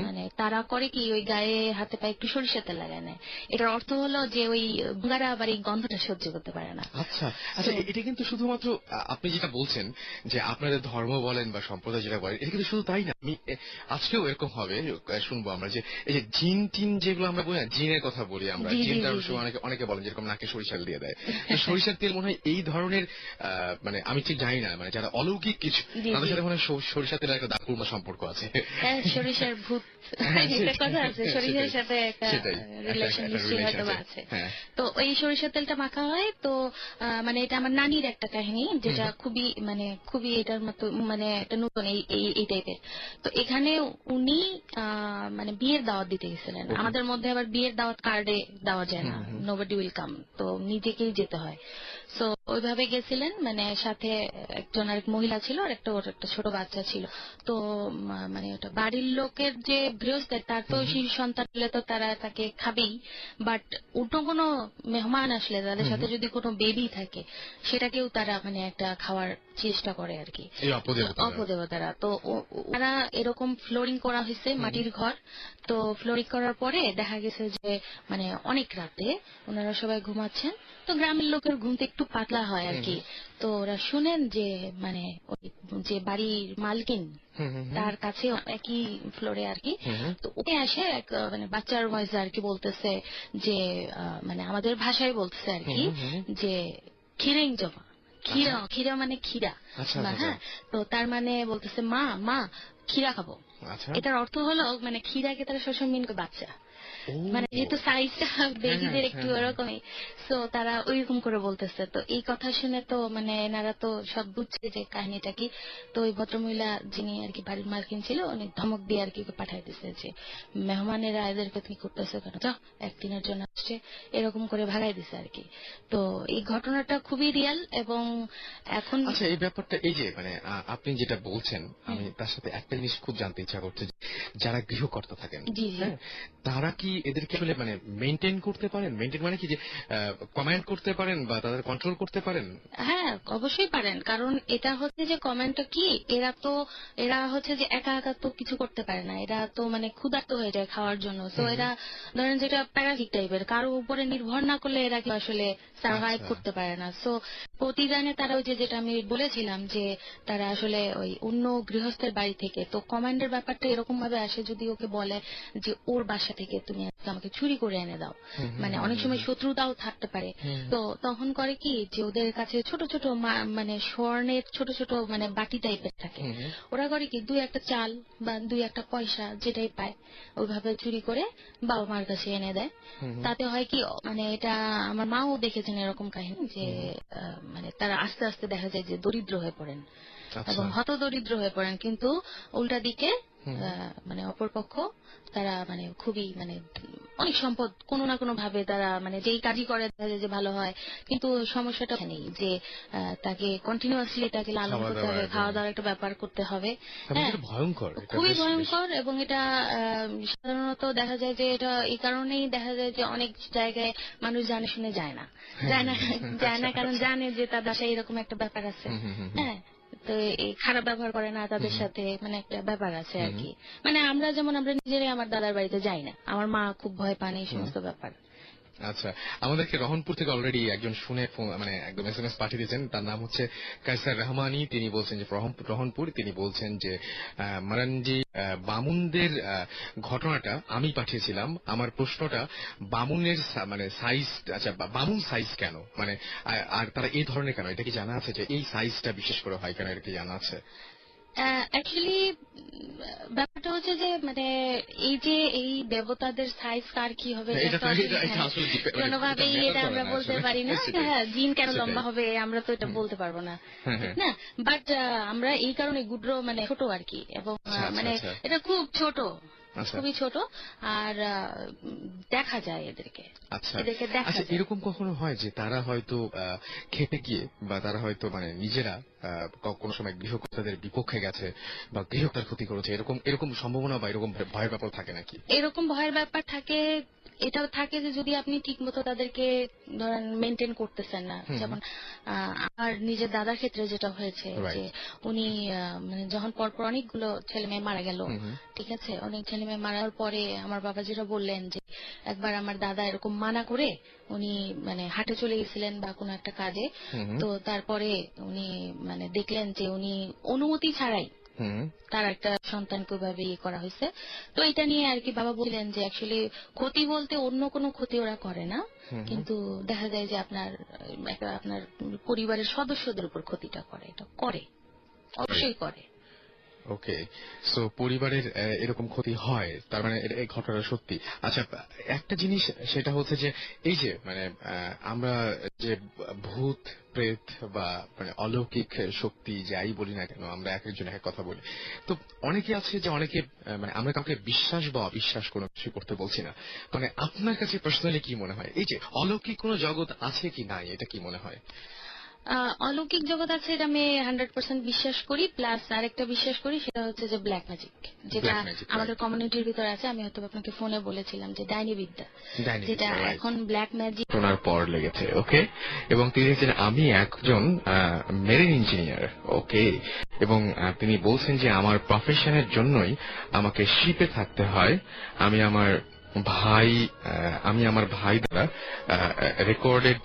মানে তারা করে কি ওই গায়ে হাতে পায়ে একটু সরিষার তেল লাগায় নেয়। এটার অর্থ হলো যে ওই বুঙ্গারা আবার এই গন্ধটা সহ্য করতে পারে না। আচ্ছা, এটা কিন্তু শুধুমাত্র আপনি যেটা বলছেন যে আপনাদের ধর্ম বলেন বা সম্প্রদায় যেটা বলেন, এটা কিন্তু শুধু তাই না, আমি আজকেও এরকম হবে শুনবো আমরা যে এই যে জিন টিন যেগুলো আমরা বলি না, জিনের কথা বলি আমরা, জিনটার সময় অনেকে বলেন যেরকম নাকে সরিষার দিয়ে দেয়, তো সরিষার তেল মনে হয় এই ধরনের মানে আমি ঠিক জানি না, মানে যারা অলৌকিক কিছু তাদের সাথে মনে হয় সরিষার তেলের একটা দাপুর্ণ সম্পর্ক আছে। সরিষার ভূত একটা কথা আছে, সরিষার সাথে একটা রিলেশন নিশ্চয়ই হয়তো আছে। তো এই সরিষার তেলটা মাখা হয়। তো মানে এটা আমার নানির একটা কাহিনী, যেটা খুবই এটার মতো মানে একটা নতুন এই টাইপের। তো এখানে উনি মানে বিয়ের দাওয়াত দিতে গেছিলেন। আমাদের মধ্যে আবার বিয়ের দাওয়াত কার্ডে দেওয়া যায় না, নোবডি উইল কাম, তো নিজেকেই যেতে হয়। সো ওইভাবে গেছিলেন, মানে সাথে একজন আরেক মহিলা ছিল আর ওর একটা ছোট বাচ্চা ছিল। তো মানে ওটা বাড়ির লোকের যে গৃহস্থের, তার তো শিশু সন্তান হলে তো তারা তাকে খাবেই, বাট অন্য কোনো মেহমান আসলে তাদের সাথে যদি কোনো বেবি থাকে, সেটাকেও তারা মানে একটা খাওয়ার চেষ্টা করে আর কি, অপদেবতারা। তো ওরা এরকম ফ্লোরিং করা হয়েছে, মাটির ঘর। তো ফ্লোরিং করার পরে দেখা গেছে যে মানে অনেক রাতে ওনারা সবাই ঘুমাচ্ছেন, তো গ্রামের লোকের ঘুমতে একটু পাতলা হয় আর কি। তো ওরা শুনেন যে মানে যে বাড়ির মালকিন তার কাছে একই ফ্লোরে আর কি, তো ওকে আসে এক মানে বাচ্চার ভয়েসে আর কি বলতেছে যে মানে আমাদের ভাষায় বলতেছে আর কি যে খিরেং জমা, ক্ষীরা মানে ক্ষীরা। হ্যাঁ, তো তার মানে বলতেছে মা ক্ষীরা খাবো। এটার অর্থ হলো মানে ক্ষীরাকে তারা সবসময় মিন করে বাচ্চা, মানে যেহেতু সাইজটা বেবিদের একটু ওরকমই, তো তারা ওইরকম করে বলতেছে। তো এই কথা শুনে তো মানে এনারা তো সব বুঝছে যে কাহিনীটা কি। তো ওই ভদ্রমহিলা যিনি আর কি বাড়ির মালকিন ছিল, উনি ধমক দিয়ে আর কি পাঠাই দিচ্ছে যে মেহমানেরা এদেরকে তুমি করতেছো কেন, যাও, একদিনের জন্য আসছে, এরকম করে ভাগাই দিছে আর কি। তো এই ঘটনাটা খুবই রিয়াল। এবং এখন আচ্ছা, এই ব্যাপারটা এই যে মানে আপনি যেটা বলছেন, আমি তার সাথে একটা জিনিস খুব জানতে ইচ্ছা করছে, যারা গৃহকর্তা থাকেন তারা কি এদেরকে আসলে মানে মেনটেন করতে পারেন? মেনটেন মানে কি যে কমেন্ট করতে পারেন বা তাদের কন্ট্রোল করতে পারেন? হ্যাঁ, অবশ্যই পারেন। কারণ এটা হচ্ছে যে কমেন্টটা কি, এরা হচ্ছে যে একা একা তো কিছু করতে পারে না। এরা তো মানে ক্ষুধার্ত হয়ে যায় খাওয়ার জন্য। সো এরা ধরেন যেটা প্যারাসিট টাইপের, কারো উপরে নির্ভর না করলে এরা কি আসলে সার্ভাইভ করতে পারে না। সো প্রতিদানে তারা ওই যেটা আমি বলেছিলাম যে তারা আসলে ওই অন্য গৃহস্থের বাড়ি থেকে, তো কমান্ডের ব্যাপারটা এরকম ভাবে আসে, যদি ওকে বলে যে ওর বাসা থেকে তুমি আজকে আমাকে চুরি করে এনে দাও, মানে অনেক সময় শত্রুতাও থাকতে পারে। তো তখন করে কি যে ওদের কাছে ছোট ছোট মানে স্বর্ণের ছোট ছোট মানে বাটি টাইপের থাকে। ওরা করে কি দুই একটা চাল বা দুই একটা পয়সা যেটাই পায় ওইভাবে চুরি করে বাবা মার কাছে এনে দেয়। তাতে হয় কি, মানে এটা আমার মাও দেখেছেন এরকম কাহিনী যে মানে তারা আস্তে আস্তে দেখা যায় যে দরিদ্র হয়ে পড়েন এবং হত দরিদ্র হয়ে পড়েন, কিন্তু উল্টা দিকে মানে অপরপক্ষ তারা মানে খুবই মানে অনেক সম্পদ কোনো না কোনো ভাবে তারা মানে যেই কাজই করে দেখা যায় যে ভালো হয়। কিন্তু সমস্যাটা নেই যে তাকে কন্টিনিউয়াসলি তাকে লালন করতে হবে, খাওয়া দাওয়ার একটা ব্যাপার করতে হবে। হ্যাঁ, খুবই ভয়ঙ্কর। এবং এটা সাধারণত দেখা যায় যে এটা এই কারণেই দেখা যায় যে অনেক জায়গায় মানুষ জানে শুনে যায় না কারণ জানে যে তার বাসায় এরকম একটা ব্যাপার আছে। হ্যাঁ, তো এই খারাপ ব্যবহার করে না তাদের সাথে, মানে একটা ব্যাপার আছে আর কি। মানে আমরা নিজেরাই আমার দাদার বাড়িতে যাই না, আমার মা খুব ভয় পান এই সমস্ত ব্যাপার। আচ্ছা, আমাদেরকে রহনপুর থেকে অলরেডি একজন শুনে মানে একদম SMS পাঠিয়ে দিয়েছেন, তার নাম হচ্ছে কায়সার রহমানি। তিনি বলছেন যে রহনপুর, তিনি বলছেন যে মারানজি বামুনদের ঘটনাটা আমি পাঠিয়েছিলাম। আমার প্রশ্নটা বামুনের মানে সাইজ, আচ্ছা বামুন সাইজ কেন, মানে আর তারা এই ধরনের কেন, এটা কি জানা আছে যে এই সাইজটা বিশেষ করে হয় কেন, এটা কি জানা আছে? অ্যাকচুয়ালি ব্যাপারটা হচ্ছে যে মানে এই যে এই দেবতাদের সাইজ কার কি হবে কোনোভাবেই এটা আমরা বলতে পারি না। হ্যাঁ, জিন কেন লম্বা হবে আমরা তো এটা বলতে পারবো না, ঠিক না? বাট আমরা এই কারণে গুড্র মানে ছোট আর কি, এবং মানে এটা খুব ছোট, খুবই ছোট, আর দেখা যায় এদেরকে। আচ্ছা, এরকম কখনো হয় যে তারা হয়তো খেপে গিয়ে বা তারা হয়তো মানে নিজেরা কোনো সময় গৃহকর্তাদের বিপক্ষে গেছে বা গৃহকর্তার ক্ষতি করেছে, এরকম সম্ভাবনা বা এরকম ভয়ের ব্যাপার থাকে নাকি? এরকম ভয়ের ব্যাপার থাকে, এটাও থাকে যে যদি আপনি ঠিক মতো তাদেরকে ধরেন মেনটেন করতেছেন না। যেমন আমার নিজের দাদার ক্ষেত্রে যেটা হয়েছে যে উনি মানে যখন পরপর অনেকগুলো ছেলে মেয়ে মারা গেল, ঠিক আছে, অনেক ছেলে মেয়ে মারার পরে আমার বাবা যেটা বললেন যে একবার আমার দাদা এরকম মানা করে উনি মানে হাটে চলে গেছিলেন বা কোনো একটা কাজে, তো তারপরে উনি মানে দেখলেন যে উনি অনুমতি ছাড়াই তার একটা সন্তানকে ওইভাবে ইয়ে করা হয়েছে। তো এটা নিয়ে আর কি বাবা বললেন যে অ্যাকচুয়ালি ক্ষতি বলতে অন্য কোনো ক্ষতি ওরা করে না, কিন্তু দেখা যায় যে আপনার পরিবারের সদস্যদের উপর ক্ষতিটা করে, এটা করে, অবশ্যই করে। ওকে, সো পরিবারের এরকম ক্ষতি হয়, তার মানে এই ঘটনাটা সত্যি। আচ্ছা, একটা জিনিস সেটা হচ্ছে যে এই যে মানে আমরা যে ভূত প্রেত বা মানে অলৌকিক শক্তি যাই বলি না কেন, আমরা এক একজন এক কথা বলি। তো অনেকে আছে যে অনেকে মানে আমরা কাউকে বিশ্বাস বা অবিশ্বাস কোনো কিছু করতে বলছি না, মানে আপনার কাছে পার্সোনালি কি মনে হয় এই যে অলৌকিক কোনো জগৎ আছে কি নাই, এটা কি মনে হয়? অলৌকিক জগৎ আছে, এটা আমি 100% বিশ্বাস করি। প্লাস আরেকটা বিশ্বাস করি, সেটা হচ্ছে যে ব্ল্যাক ম্যাজিক, যেটা আমাদের কমিউনিটির ভিতরে আছে। আমি হয়তো আপনাকে ফোনে বলেছিলাম যে ডাইনি বিদ্যা, যেটা এখন ব্ল্যাক ম্যাজিক শোনার পর লেগেছে। ওকে, এবং তিনি হচ্ছেন আমি একজন মেরিন ইঞ্জিনিয়ার। ওকে, এবং তিনি বলছেন যে আমার প্রফেশনের জন্যই আমাকে শিপে থাকতে হয়। আমি আমার ভাই দ্বারা রেকর্ডেড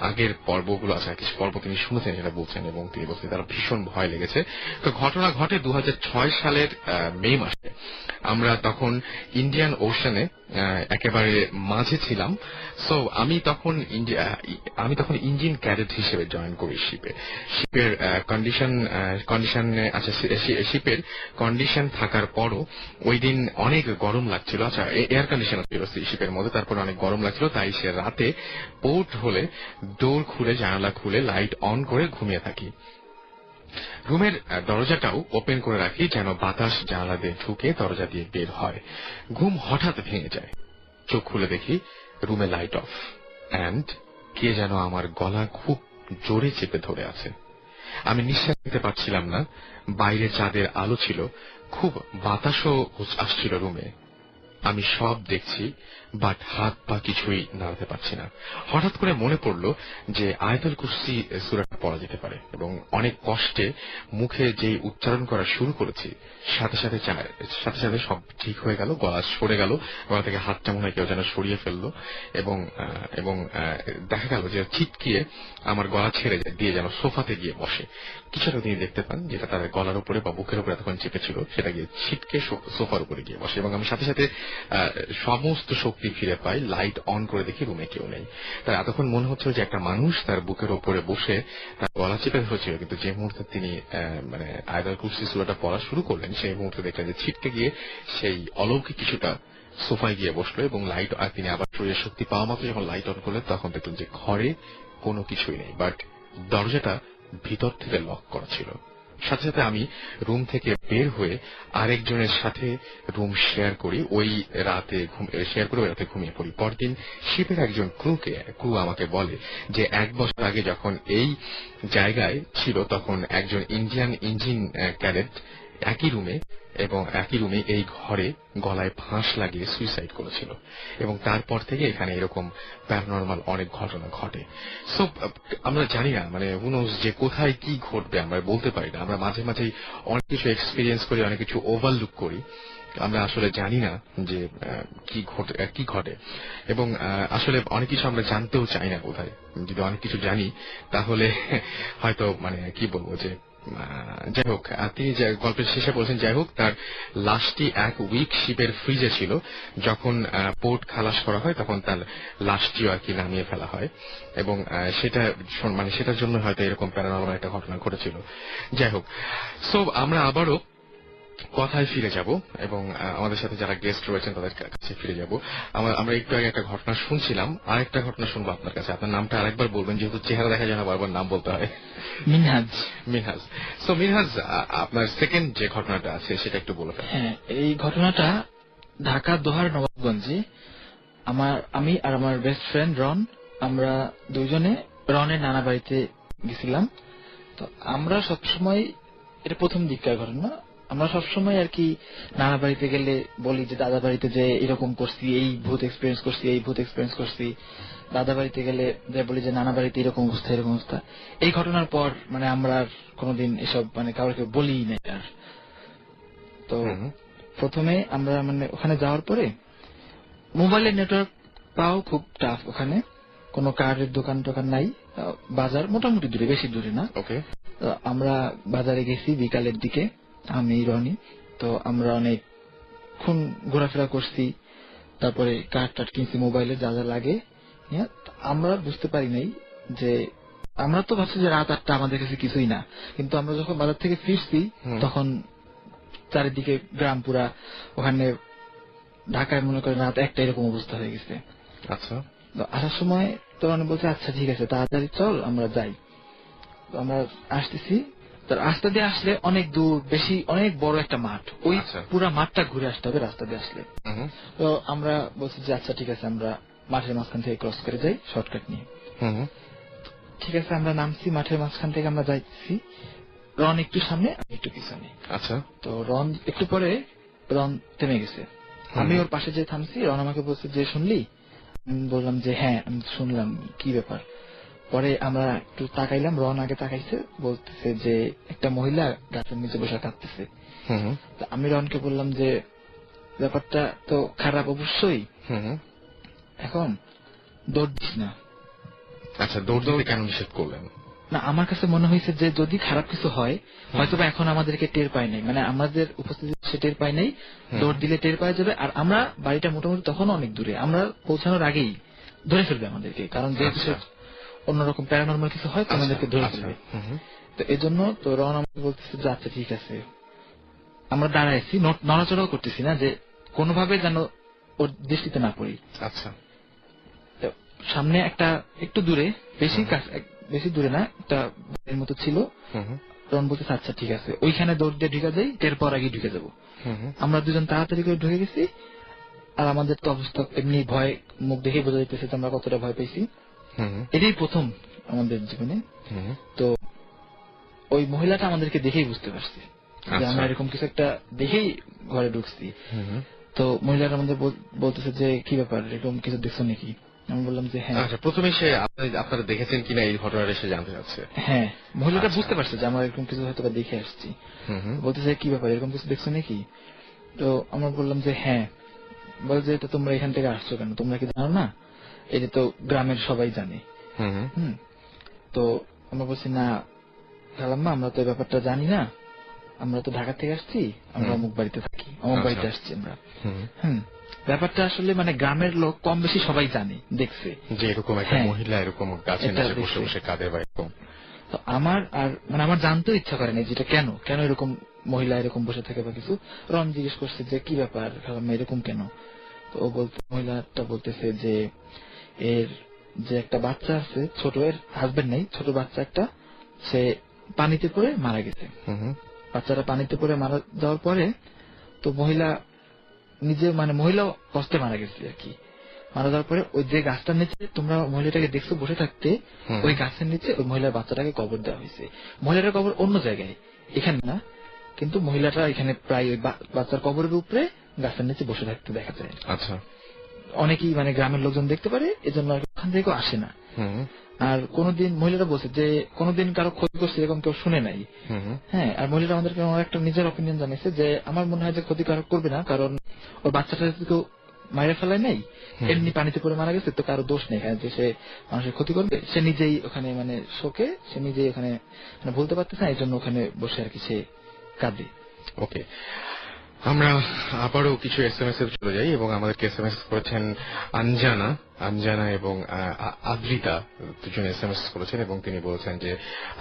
আগের পর্বগুলো আছে, কিছু পর্ব তিনি শুনেছেন সেটা বলছেন, এবং তিনি বলছেন তারা ভীষণ ভয় লেগেছে। তো ঘটনা ঘটে 2006 সালের মে মাসে। আমরা তখন ইন্ডিয়ান ওশানে একেবারে মাঝে ছিলাম। সো আমি তখন ইঞ্জিন ক্যাডেট হিসেবে জয়েন করি শিপের শিপের কন্ডিশন থাকার পরও ওই দিন অনেক গরম লাগছিল। আচ্ছা, এয়ার কন্ডিশন ছিল শিপের মধ্যে, তারপরে অনেক গরম লাগছিল, তাই সে রাতে পোর্ট হলে ডোর খুলে জানালা খুলে লাইট অন করে ঘুমিয়ে থাকি। রুমের দরজাটাও ওপেন করে রাখি যেন বাতাস জানালা দিয়ে ঢুকে দরজা দিয়ে বের হয়। ঘুম হঠাৎ ভেঙে যায়, চোখ খুলে দেখি রুমে লাইট অফ, অ্যান্ড কে যেন আমার গলা খুব জোরে চেপে ধরে আছে। আমি নিঃশ্বাস নিতে পারছিলাম না। বাইরে চাঁদের আলো ছিল, খুব বাতাসও আসছিল রুমে। আমি সব দেখছি, বাট হাত পা কিছুই নাড়াতে পারছি না। হঠাৎ করে মনে পড়ল যে আয়াতুল কুরসি সূরাটা পড়া যেতে পারে, এবং অনেক কষ্টে মুখে যে উচ্চারণ করা শুরু করেছি সাথে সাথে সাথে সব ঠিক হয়ে গেল, গলা সরে গেল, গলা থেকে হাতটা মনে হয় কেউ যেন সরিয়ে ফেললো, এবং এবং দেখা গেল যে ছিটকিয়ে আমার গলা ছেড়ে দিয়ে যেন সোফাতে গিয়ে বসে। কিছুটা তিনি দেখতে পান যেটা তার গলার উপরে বা বুকের উপরে এতক্ষণ চেপেছিল সেটা গিয়ে ছিটকে সোফার উপরে গিয়ে বসে, এবং আমি সাথে সাথে সমস্ত শক্তি ফিরে পাই। লাইট অন করে দেখি রুমে কেউ নেই। তার এতক্ষণ মনে হচ্ছিল যে একটা মানুষ তার বুকের উপরে বসে তার গলা চেপে ধরেছিল, কিন্তু যে মুহূর্তে তিনি মানে আয়াতুল কুরসি সূরাটা পড়া শুরু করলেন সেই মুহূর্তে দেখলেন যে ছিটকে গিয়ে সেই অলৌকিক কিছুটা সোফায় গিয়ে বসলো, এবং লাইট তিনি আবার শরীরের শক্তি পাওয়া মাত্র যখন লাইট অন করলেন তখন দেখলেন যে ঘরে কোনো কিছুই নেই, বাট দরজাটা ভিতর থেকে লক করা ছিল। সাথে সাথে আমি রুম থেকে বের হয়ে আরেকজনের সাথে রুম শেয়ার করি, ওই রাতে ঘুমিয়ে পড়ি। পরদিন শিপের একজন ক্রু আমাকে বলে যে 1 বছর আগে যখন এই জায়গায় ছিল তখন একজন ইন্ডিয়ান ইঞ্জিন ক্যাডেট একই রুমে এই ঘরে গলায় ফাঁস লাগিয়ে সুইসাইড করেছিল, এবং তারপর থেকে এখানে এরকম প্যারানরমাল অনেক ঘটনা ঘটে। সো আমরা জানি না, মানে হু নোজ যে কোথায় কি ঘটবে আমরা বলতে পারি না। আমরা মাঝে মাঝেই অনেক কিছু এক্সপিরিয়েন্স করি, অনেক কিছু ওভারলুক করি, আমরা আসলে জানি না যে কি ঘটে, এবং আসলে অনেক কিছু আমরা জানতেও চাই না কোথায়। যদি অনেক কিছু জানি তাহলে হয়তো মানে কি বলবো যে যাই হোক, তিনি গল্পের শেষে বলছেন যাই হোক তার লাশটি 1 উইক শিপের ফ্রিজে ছিল। যখন পোর্ট খালাস করা হয় তখন তার লাশটিও আর কি নামিয়ে ফেলা হয়, এবং সেটার জন্য হয়তো এরকম প্যারানরমাল একটা ঘটনা ঘটেছিল। যাই হোক, সো আমরা আবারও কথায় ফিরে যাব, এবং আমাদের সাথে যারা গেস্ট রয়েছেন তাদের কাছে ফিরে যাব। আমরা একটু আগে একটা ঘটনা শুনছিলাম, আরেকটা ঘটনা শুনবো আপনার কাছে। আপনার নামটা আরেকবার বলবেন, যেহেতু চেহারা দেখা যায় না, বারবার নাম বলতে হয়। মিনহাজ। সো মিনহাজ, আপনার সেকেন্ড যে ঘটনাটা আছে সেটা একটু বলে ফেলেন। হ্যাঁ, এই ঘটনাটা ঢাকা দোহার নবাবগঞ্জে। আমি আর আমার বেস্ট ফ্রেন্ড রন, আমরা দুইজনে রনের নানা বাড়িতে গেছিলাম। তো আমরা সবসময়, এটা প্রথম দিককার ঘটনা, আমরা সবসময় আর কি নানা বাড়িতে গেলে বলি যে দাদা বাড়িতে যে এরকম করছি, এই ভূত এক্সপিরিয়েন্স করছি। দাদা বাড়িতে গেলে বলি যে নানা বাড়িতে এরকম অবস্থা। এই ঘটনার পর মানে আমরা আর কোনোদিন এসব মানে কাউকে বলি নাই আর। তো প্রথমে আমরা মানে ওখানে যাওয়ার পরে মোবাইলের নেটওয়ার্ক পাও খুব টাফ, ওখানে কোনো কার্ডের দোকান টোকান নাই, বাজার মোটামুটি দূরে, বেশি দূরে না। আমরা বাজারে গেছি বিকালের দিকে, আমি রনি। তো আমরা অনেকক্ষণ ঘোরাফেরা করছি, তারপরে কার্ড টার্ড কিনছি, মোবাইলে যা যা লাগে। আমরা বুঝতে পারি নাই যে, আমরা তো ভাবছি যে রাত 8টা আমাদের কাছে কিছুই না, কিন্তু আমরা যখন বাজার থেকে ফিরছি তখন চারিদিকে গ্রাম পুরা, ওখানে ঢাকায় মনে করেন রাত 1টা এরকম অবস্থা হয়ে গেছে। আচ্ছা, আসার সময় তো রনি বলছে আচ্ছা ঠিক আছে তাড়াতাড়ি চল আমরা যাই। তো আমরা আসতেছি, তার রাস্তা দিয়ে আসলে অনেক দূর, বেশি অনেক বড় একটা মাঠ, ওই পুরা মাঠটা ঘুরে আসতে হবে রাস্তা দিয়ে আসলে। তো আমরা বলছি যে আচ্ছা ঠিক আছে আমরা মাঠের মাঝখান থেকে ক্রস করে যাই শর্টকাট নিয়ে। ঠিক আছে, আমরা নামছি মাঠের মাঝখান থেকে, আমরা যাইছি। রন একটু সামনে, আমি একটু পিছনে। আচ্ছা, তো রন একটু পরে রন থেমে গেছে, আমি ওর পাশে যে থামছি। রন আমাকে বলছে যে শুনলি? আমি বললাম যে হ্যাঁ আমি শুনলাম, কি ব্যাপার? পরে আমরা একটু তাকাইলাম, রন আগে তাকাইছে, বলতেছে যে একটা মহিলা গাছের নিচে বসে কাঁদতেছে। আমি রনকে বললাম যে ব্যাপারটা তো খারাপ অবশ্যই, এখন দৌড় দিস না। আচ্ছা, দৌড় দিতে কেন নিষেধ করলেন? না, আমার কাছে মনে হয়েছে যে যদি খারাপ কিছু হয় হয়তো বা এখন আমাদেরকে টের পায় নাই, মানে আমাদের উপস্থিতি সে টের পায় নাই, দৌড় দিলে টের পাওয়া যাবে। আর আমরা বাড়িটা মোটামুটি তখন অনেক দূরে, আমরা পৌঁছানোর আগেই ধরে ফেলবে আমাদেরকে, কারণ যেহেতু অন্যরকম প্যারানরমাল কিছু হয় আমাদেরকে ধরে ফেলবে। তো এই জন্য তো রন আমাকে বলতেছে যে আচ্ছা ঠিক আছে। আমরা দাঁড়াইছি, নড়াচড়াও করতেছি না, যে কোনোভাবে যেন ওর দৃষ্টিতে না পড়ি। আচ্ছা, সামনে একটা একটু দূরে, বেশি দূরে না, একটা বাড়ির মতো ছিল। রন বলতেছে আচ্ছা ঠিক আছে ওইখানে দৌড় দিয়ে ঢুকে যাই, টের পর আগে ঢুকে যাবো। আমরা দুজন তাড়াতাড়ি করে ঢুকে গেছি। আর আমাদের তো অবস্থা এমনি ভয়, মুখ দেখে বোঝা যাইতেছে যে আমরা কতটা ভয় পেয়েছি। এটাই প্রথম আমাদের জীবনে। তো ওই মহিলাটা আমাদেরকে দেখেই বুঝতে পারছি যে আমরা এরকম কিছু একটা দেখেই ঘরে ঢুকছি। তো মহিলারা আমাদের বলতেছে যে কি ব্যাপার, এরকম কিছু দেখছো নাকি? আমি বললাম যে হ্যাঁ। আচ্ছা, প্রথমে সে আপনারা দেখেছেন কিনা এই ঘটনাটা সে জানতে চাচ্ছে। হ্যাঁ, মহিলাটা বুঝতে পারছে যে আমরা এরকম কিছু হয়তো দেখে আসছি। বলতেছে কি ব্যাপার, এরকম কিছু দেখছো নাকি? তো আমরা বললাম যে হ্যাঁ। বলে যে এটা তোমরা এখান থেকে আসছো কেন, তোমরা কি জানো না? এটা তো গ্রামের সবাই জানে। তো আমরা বলছি না খালাম্মা, আমরা তো এই ব্যাপারটা জানি না, আমরা তো ঢাকা থেকে আসছি, আমরা অমুক বাড়িতে থাকি, অমুক বাড়িতে আসছি আমরা। ব্যাপারটা আসলে মানে গ্রামের লোক কম বেশি সবাই জানে, দেখছে যে এরকম একটা মহিলা এরকম গাছের নিচে বসে বসে কাঁদে বা এরকম। তো আমার আর মানে আমার জানতেও ইচ্ছা করে না যেটা কেন কেন এরকম মহিলা এরকম বসে থাকে বা কিছু। রন জিজ্ঞেস করছে যে কি ব্যাপার খালাম্মা, এরকম কেন? তো ও বলতে, মহিলাটা বলতেছে যে এর যে একটা বাচ্চা আছে ছোট, এর হাজবেন্ড নেই, ছোট বাচ্চা একটা, সে পানিতে পড়ে মারা গেছে। বাচ্চাটা পানিতে পড়ে মারা যাওয়ার পরে তো মহিলা নিজে মানে মহিলাও কষ্টে মারা গেছে আর কি। মারা যাওয়ার পরে ওই যে গাছটার নিচে তোমরা মহিলাটাকে দেখছো বসে থাকতে, ওই গাছের নিচে ওই মহিলার বাচ্চাটাকে কবর দেওয়া হয়েছে। মহিলাটার কবর অন্য জায়গায়, এখানে না, কিন্তু মহিলাটা এখানে প্রায় ওই বাচ্চার কবরের উপরে গাছের নিচে বসে থাকতে দেখা যায়। আচ্ছা, অনেকেই মানে গ্রামের লোকজন দেখতে পারে, এজন্য ওখান থেকে আসে না। আর কোনদিন মহিলারা বলছে যে কোনদিন কারো ক্ষতি করছে এরকম কেউ শুনে নাই। হ্যাঁ, আর মহিলারা আমাদেরকে একটা নিজের অপিনিয়ন জানিয়েছে যে আমার মনে হয় যে ক্ষতি কারো করবে না, কারণ ওর বাচ্চাটা কেউ মায়ের ফেলায় নাই, এমনি পানিতে পড়ে মারা গেছে, তো কারো দোষ নেই যে সে মানুষের ক্ষতি করবে। সে নিজেই ওখানে মানে শোকে, সে নিজেই ওখানে মানে বলতে পারতেছে না, এই জন্য ওখানে বসে আর কি সে কাঁদে। ওকে, আমরা আবারও কিছু SMS এ চলে যাই এবং আমাদেরকে SMS করেছেন আঞ্জানা এবং আদ্রিতা, দুজন SMS করেছেন এবং তিনি বলছেন যে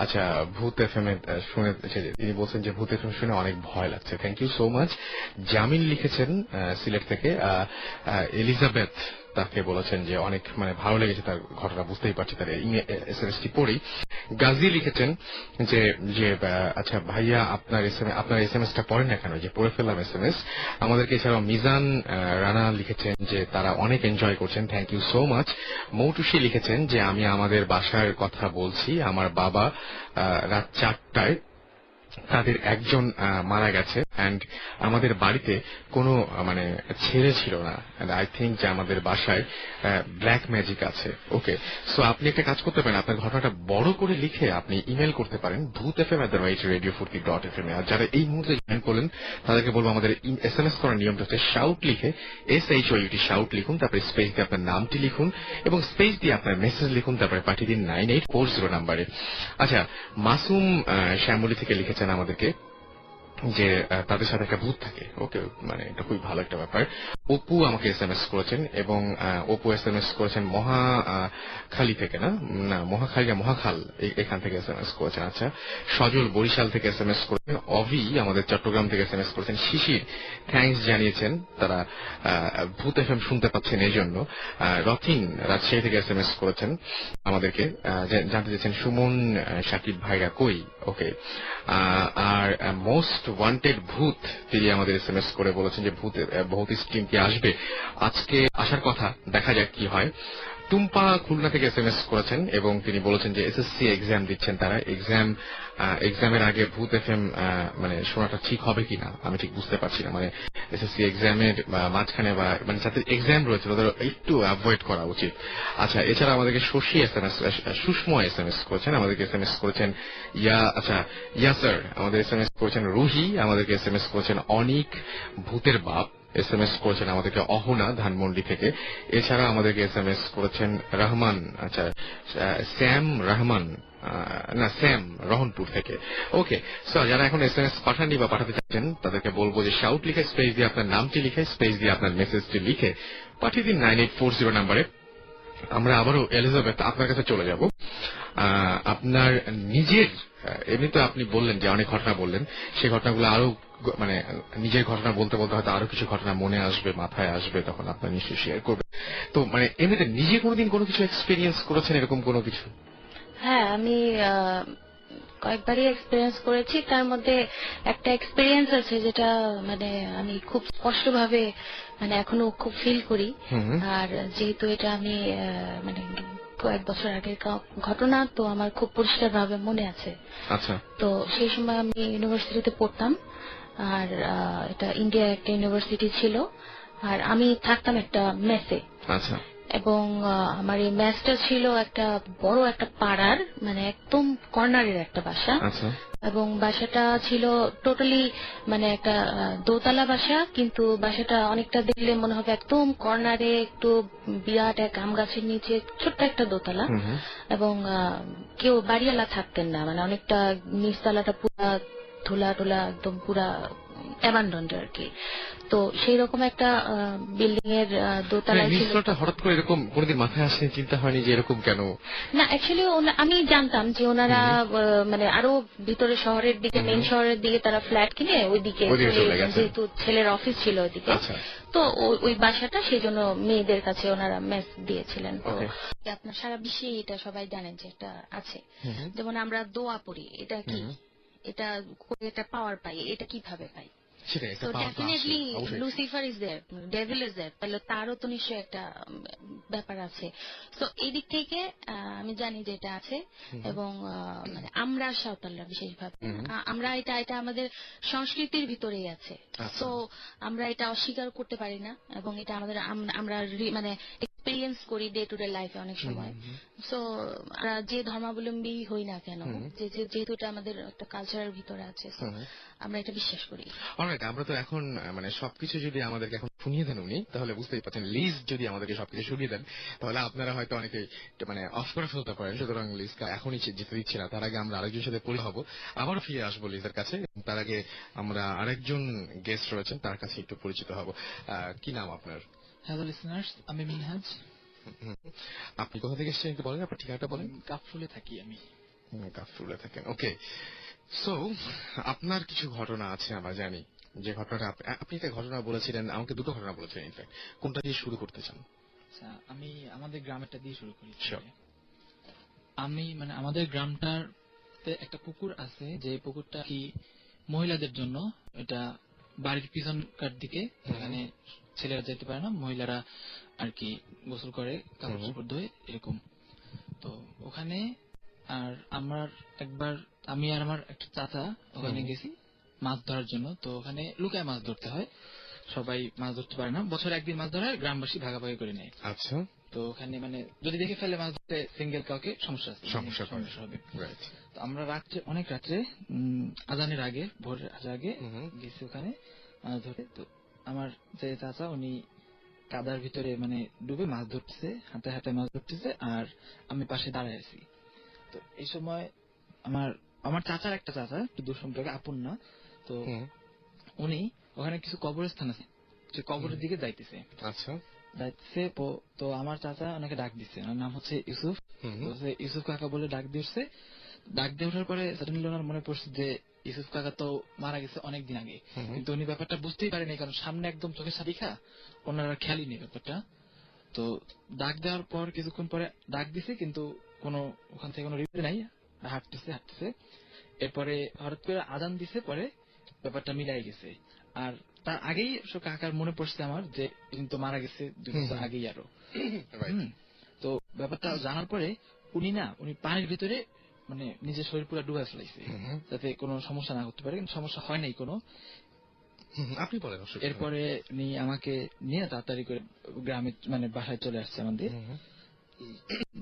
আচ্ছা ভূত FM শুনে, তিনি বলছেন যে ভূত FM শুনে অনেক ভয় লাগছে। Thank you so much. Jamil লিখেছেন সিলেট থেকে, এলিজাবেথ তাকে বলেছেন যে অনেক মানে ভালো লেগেছে তার ঘটনা, বুঝতেই পারছি তার SMS-টি পড়েই। গাজী লিখেছেন যে আচ্ছা ভাইয়া আপনার SMS-টা পড়েন না কেন, যে পড়ে ফেললাম SMS। আমাদেরকে এছাড়াও মিজান রানা লিখেছেন যে তারা অনেক এনজয় করছেন, thank you so much. Moutushi লিখেছেন যে আমি আমাদের বাসার কথা বলছি, আমার বাবা রাত 4টায় তাদের একজন মারা গেছে এন্ড আমাদের বাড়িতে কোনো মানে ছেলে ছিল না, আই থিঙ্ক যে আমাদের বাসায় ব্ল্যাক ম্যাজিক আছে। ওকে, সো আপনি একটা কাজ করতে পারেন, আপনার ঘটনাটা বড় করে লিখে আপনি ইমেল করতে পারেন bhootfm@radiofurti.fm এ। আর যারা এই মুহূর্তে জয়েন করলেন তাদেরকে বলবো আমাদের SMS করার নিয়মটা হচ্ছে শাউট লিখে SHOUT শাউট লিখুন, তারপরে স্পেস দিয়ে আপনার নামটি লিখুন এবং স্পেস দিয়ে আপনার মেসেজ লিখুন, তারপরে পাঠিয়ে দিন 9840 নাম্বারে। আচ্ছা, মাসুম শ্যামলী থেকে লিখেছেন আমাদেরকে যে তাদের সাথে একটা ভূত থাকে। ওকে, মানে এটা খুবই ভালো একটা ব্যাপার। অপু আমাকে SMS করেছেন এবং অপু SMS করেছেন মহাখালী থেকে, না মহাখাল এখান থেকে SMS করেছেন। আচ্ছা, সজল বরিশাল থেকে SMS করেছেন, অভি আমাদের চট্টগ্রাম থেকে SMS করেছেন, শিশির থ্যাঙ্কস জানিয়েছেন তারা ভূত FM শুনতে পাচ্ছেন এই জন্য। রথিন রাজশাহী থেকে SMS করেছেন আমাদেরকে, জানতে চেয়েছেন সুমন শাকিব ভাইরা কই। ওকে, আর মোস্ট ওয়ান্টেড ভূত তিনি আমাদের SMS করে বলেছেন যে ভূত স্ট্রিম কি আসবে, আজকে আসার কথা, দেখা যাক কি হয়। টুম্পা খুলনা থেকে SMS করেছেন এবং তিনি বলেছেন যে SSC এক্সাম দিচ্ছেন তারা, এক্সামের আগে ভূত FM মানে শোনাটা ঠিক হবে কিনা আমি ঠিক বুঝতে পারছি না, মানে SSC এক্সামের মাঝখানে বা মানে যাদের এক্সাম রয়েছে তাদের একটু অ্যাভয়েড করা উচিত। আচ্ছা, এছাড়া আমাদেরকে শশী সুষমা SMS করেছেন, আমাদেরকে SMS করেছেন ইয়াসার, আমাদের SMS করেছেন রুহি, আমাদেরকে SMS করেছেন অনিক ভূতের বাপ, SMS করেছেন আমাদেরকে অহনা ধানমন্ডি থেকে। এছাড়া আমাদেরকে SMS করেছেন রহমান, আচ্ছা স্যাম রহমান স্যাম রহনপুর থেকে। ওকে, সো যারা এখন SMS পাঠাননি বা পাঠাতে চাচ্ছেন তাদেরকে বলবো যে শাউট লিখে স্পেস দিয়ে আপনার নামটি লিখে স্পেস দিয়ে আপনার মেসেজটি লিখে পাঠিয়ে দিন 9840 নাম্বারে। আমরা আবারও এলিজাবেথ আপনার কাছে চলে যাব। আপনার নিজের এমনি তো আপনি বললেন যে অনেক ঘটনা বললেন, সেই ঘটনাগুলো আরো মানে নিজের ঘটনা বলতে বলতে হয়তো আরো কিছু ঘটনা মনে আসবে, মাথায় আসবে, তখন আপনার নিশ্চয়ই শেয়ার করবেন। তো মানে এমনিতে নিজে কোনোদিন কোনো কিছু এক্সপিরিয়েন্স করেছেন এরকম কোনো কিছু? হ্যাঁ, আমি কয়েকবারই এক্সপিরিয়েন্স করেছি। তার মধ্যে একটা এক্সপিরিয়েন্স আছে যেটা মানে আমি খুব স্পষ্টভাবে মানে এখনো খুব ফিল করি। আর যেহেতু এটা আমি মানে কয়েক বছর আগের ঘটনা, তো আমার খুব পরিষ্কার ভাবে মনে আছে। আচ্ছা, তো সেই সময় আমি ইউনিভার্সিটিতে পড়তাম, আর এটা ইন্ডিয়ার একটা ইউনিভার্সিটি ছিল। আর আমি থাকতাম একটা মেসে। আচ্ছা এবং আমার এই মেসটা ছিল একটা বড় একটা পাড়ার, মানে একদম কর্নারের একটা বাসা। আচ্ছা এবং বাসাটা ছিল টোটালি মানে একটা দোতলা বাসা, কিন্তু বাসাটা অনেকটা দেখলে মনে হবে একদম কর্নারে একটু বিরাট এক আম গাছের নিচে ছোট্ট একটা দোতলা। এবং কেউ বাড়িওয়ালা থাকতেন না, মানে অনেকটা নিচতলাটা পুরা ধুলা টোলা একদম পুরা অ্যাবান্ডন্ড আর কি। তো সেই রকম একটা বিল্ডিং এর দোতলায় ছিল। মিশ্রটা হঠাৎ করে এরকম কোনদিন মাথায় আসে, চিন্তা হয়নি যে এরকম কেন? না, অ্যাকচুয়ালি আমি জানতাম যে ওনারা মানে আরো ভিতরে শহরের দিকে, মেইন শহরের দিকে তারা ফ্ল্যাট কিনে ওইদিকে, যেহেতু ছেলের অফিস ছিল ওইদিকে। তো ওই বাসাটা সেই জন্য মেয়েদের কাছে ওনারা মেস দিয়েছিলেন। তো আপনার সারা বিশ্বে এটা সবাই জানেন যে এটা আছে। যেমন আমরা দোয়া পড়ি, এটা কি, এটা এটা পাওয়ার পাই, এটা কিভাবে পাই? So definitely Lucifer is there, devil is there, তাহলে তারও তো নিশ্চয়ই একটা ব্যাপার আছে। তো এই দিক থেকে আমি জানি যে এটা আছে। এবং মানে আমরা সাঁওতালরা বিশেষভাবে আমরা এটা আমাদের সংস্কৃতির ভিতরেই আছে। তো আমরা এটা অস্বীকার করতে পারি না, এবং এটা আমাদের আমরা মানে এক্সপেরিয়েন্স করি ডে টু ডে লাইফে অনেক সময়। সো আমরা যে ধর্মাবলম্বী হই না কেন, যেহেতু এটা আমাদের একটা কালচারের ভিতরে আছে, আমরা এটা বিশ্বাস করি। অলরাইট, আমরা তো এখন মানে সবকিছু যদি আমাদেরকে এখন শুনিয়ে দেন উনি, তাহলে বুঝতেই পারছেন লিজ যদি আমাদেরকে সবকিছু শুনিয়ে দেন তাহলে আপনারা হয়তো অনেকে মানে অফ করে ফেলতে পারেন। সুতরাং লিজকে এখনই যেতে দিচ্ছি না, তার আগে আমরা আরেকজনের সাথে পরিচয় হবো, আবার ফিরে আসবো লিজের কাছে। তার আগে আমরা আরেকজন গেস্ট রয়েছেন, তার কাছে একটু পরিচিত হব। কি নাম আপনার? হ্যালো লিসনার্স, আমি মিনহাজ। আপনি কোথা থেকে এসেছেন একটু বলেন, আপনার ঠিকানাটা বলেন। কাফরুলে থাকি আমি। কাফরুলে থাকেন, ওকে। সো আপনার কিছু ঘটনা আছে আমরা জানি, যে ঘটনাটা আপনি একটা ঘটনা বলেছিলেন, আমাকে দুটো ঘটনা বলেছিলেন ইনফ্যাক্ট। কোনটা দিয়ে শুরু করতে চান? আচ্ছা, আমি আমাদের গ্রামেরটা দিয়ে শুরু করি। আমি মানে আমাদের গ্রামটাতে একটা পুকুর আছে, যে পুকুরটা কি মহিলাদের জন্য। এটা বাড়ির পিছনকার দিকে, এখানে ছেলেরা যেতে পারে না, মহিলারা আর কি গোসল করে, কাপড় চোপড় ধোয় এরকম। তো ওখানে আর আমার একবার আমি আর আমার একটা চাচা ওখানে গেছি মাছ ধরার জন্য। তো ওখানে লুকায় মাছ ধরতে হয়, সবাই মাছ ধরতে পারে না, বছরে একদিন মাছ ধরা হয়, গ্রামবাসী ভাগাভাগি করে নেয়। আচ্ছা। তো ওখানে মানে যদি দেখে ফেলে মাছ ধরতে সিঙ্গেল কাউকে সমস্যা হবে। তো আমরা রাত্রে, অনেক রাত্রে আজানের আগে, ভোরের আগে গেছি ওখানে মাছ ধরে। তো আমার যে চাচা উনি কাদার ভিতরে মানে ডুবে মাছ ধরতেছে, হাতে হাতে মাছ ধরতেছে, আর আমি পাশে দাঁড়ায় আছি। তো এই সময় আমার চাচার একটা চাচা, একটু দূর সম্পর্কে, আপন না। তো উনি ওখানে কিছু কবরস্থান আছে, যে কবরের দিকে যাইতেছে। আচ্ছা। যাইতেছে, তো আমার চাচা ওনাকে ডাক দিচ্ছে, ওনার নাম হচ্ছে ইউসুফ। ইউসুফ কাকা বলে ডাক দিচ্ছে। ডাক দিয়ে ওঠার পরে সাডেনলি ওনার মনে পড়ছে যে ইউসুফ কাকা তো মারা গেছে অনেকদিন আগে, কিন্তু উনি ব্যাপারটা বুঝতেই পারেনি, কারণ সামনে একদম চোখের সাথে দেখা, ওনারা খেয়ালই নেই ব্যাপারটা। তো ডাক দেওয়ার পর কিছুক্ষণ পরে ডাক দিছে, কিন্তু কোনো ওখান থেকে কোনো রিপ্লাই নাই, হাঁটতেছে। এরপরে হঠাৎ করে আজান দিছে, পরে ব্যাপারটা মিলাই গেছে। আর তার আগেই কাকার মনে পড়ছে আমার যে কিন্তু মারা গেছে 2 বছর আগেই আরো। তো ব্যাপারটা জানার পরে উনি পানির ভিতরে মানে নিজের শরীর পুরো ডুবে ফেলাইছে, যাতে কোনো সমস্যা না করতে পারে, কিন্তু সমস্যা হয় নাই কোনো। আপনি বলেন। এরপরে উনি আমাকে নিয়ে তাড়াতাড়ি করে গ্রামে মানে বাসায় চলে আসছে, আমাদের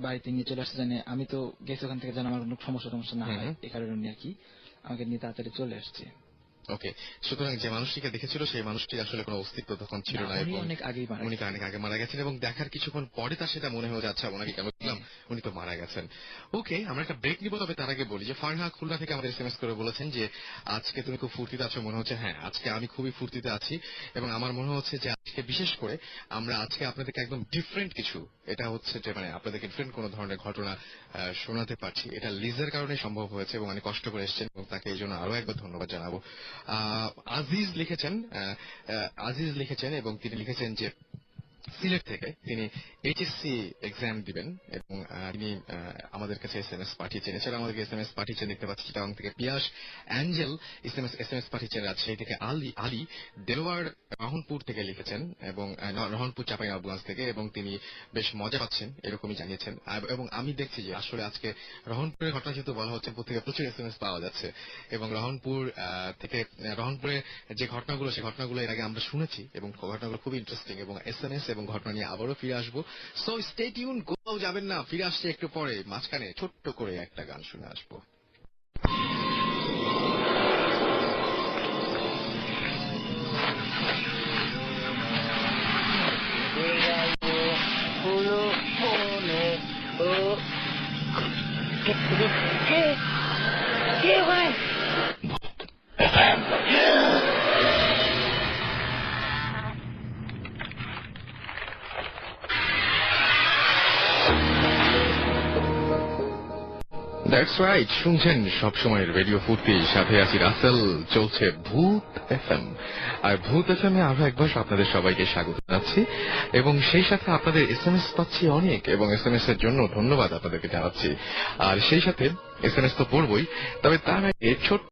বাড়িতে নিয়ে চলে আসছে, জানে আমি তো গেছি ওখান থেকে, যেন আমার কোনো সমস্যা না হয়, এই কারণে উনি আর কি আমাকে নিয়ে তাড়াতাড়ি চলে আসছে। ওকে, সুতরাং যে মানুষটিকে দেখেছিল সেই মানুষটির আসলে কোনো অস্তিত্ব তখন ছিল না, উনি অনেক আগে মারা গেছেন, এবং দেখার কিছুক্ষণ পরে তার সেটা মনে হয়ে যাচ্ছে ওনাকে কেন দেখলাম, উনি তো মারা গেছেন। ওকে, আমরা একটা ব্রেক নিব, তবে তার আগে বলি যে ফারহা খুলনা থেকে আমাদের এসএমএস করে বলেছেন যে আজকে তুমি খুব ফুর্তিতে আছো মনে হচ্ছে। হ্যাঁ, আজকে আমি খুবই ফুর্তিতে আছি, এবং আমার মনে হচ্ছে যে আজকে বিশেষ করে আমরা আজকে আপনাদেরকে একদম ডিফারেন্ট কিছু, এটা হচ্ছে যে মানে আপনাদেরকে ডিফারেন্ট কোনো ধরনের ঘটনা শোনাতে পারছি। এটা লিজের কারণে সম্ভব হয়েছে, এবং অনেক কষ্ট করে এসেছেন, এবং তাকে এই জন্য আরো একবার ধন্যবাদ জানাবো। আজিজ লিখেছেন এবং তিনি লিখেছেন যে সিলেট থেকে। তিনি এইচএসসি এক্সাম দিবেন এবং তিনি আমাদের কাছে এসএমএস পাঠিয়েছেন। এছাড়া আমাদেরকে এসএমএস পাঠিয়েছেন দেখতে পাচ্ছি চিটাগং থেকে পিয়াস অ্যাঞ্জেল এসএমএস পাঠিয়েছেন, রাজশাহী থেকে আলী দেলোয়ার রহনপুর থেকে লিখেছেন এবং রহনপুর চাঁপাইনবাবগঞ্জ থেকে, এবং তিনি বেশ মজা পাচ্ছেন এরকমই জানিয়েছেন। এবং আমি দেখছি যে আসলে আজকে রহনপুরের ঘটনা যেহেতু বলা হচ্ছে প্রত্যেকে প্রচুর এসএমএস পাওয়া যাচ্ছে এবং রহনপুরে যে ঘটনাগুলো সেই ঘটনাগুলো এর আগে আমরা শুনেছি এবং ঘটনাগুলো খুবই ইন্টারেস্টিং এবং এসএমএস এবং ঘটনা নিয়ে আবারও ফিরে আসবো। সো স্টে টিউন, কোথাও যাবেন না, ফিরে আসছে একটু পরে। মাঝখানে ছোট্ট করে একটা গান শুনে আসবো। ¿Qué, güey? দ্যাটস রাইট, শুনছেন সবসময়ের রেডিও ফুর্তি, সাথে আছি রাসেল। চলছে ভূত এফএম, আর ভূত এফএম এ আরো একবার আপনাদের সবাইকে স্বাগত জানাচ্ছি এবং সেই সাথে আপনাদের এসএমএস পাচ্ছি অনেক এবং এসএমএস এর জন্য ধন্যবাদ আপনাদেরকে জানাচ্ছি। আর সেই সাথে এসএমএস তো পড়বই, তবে তার আগে ছোট্ট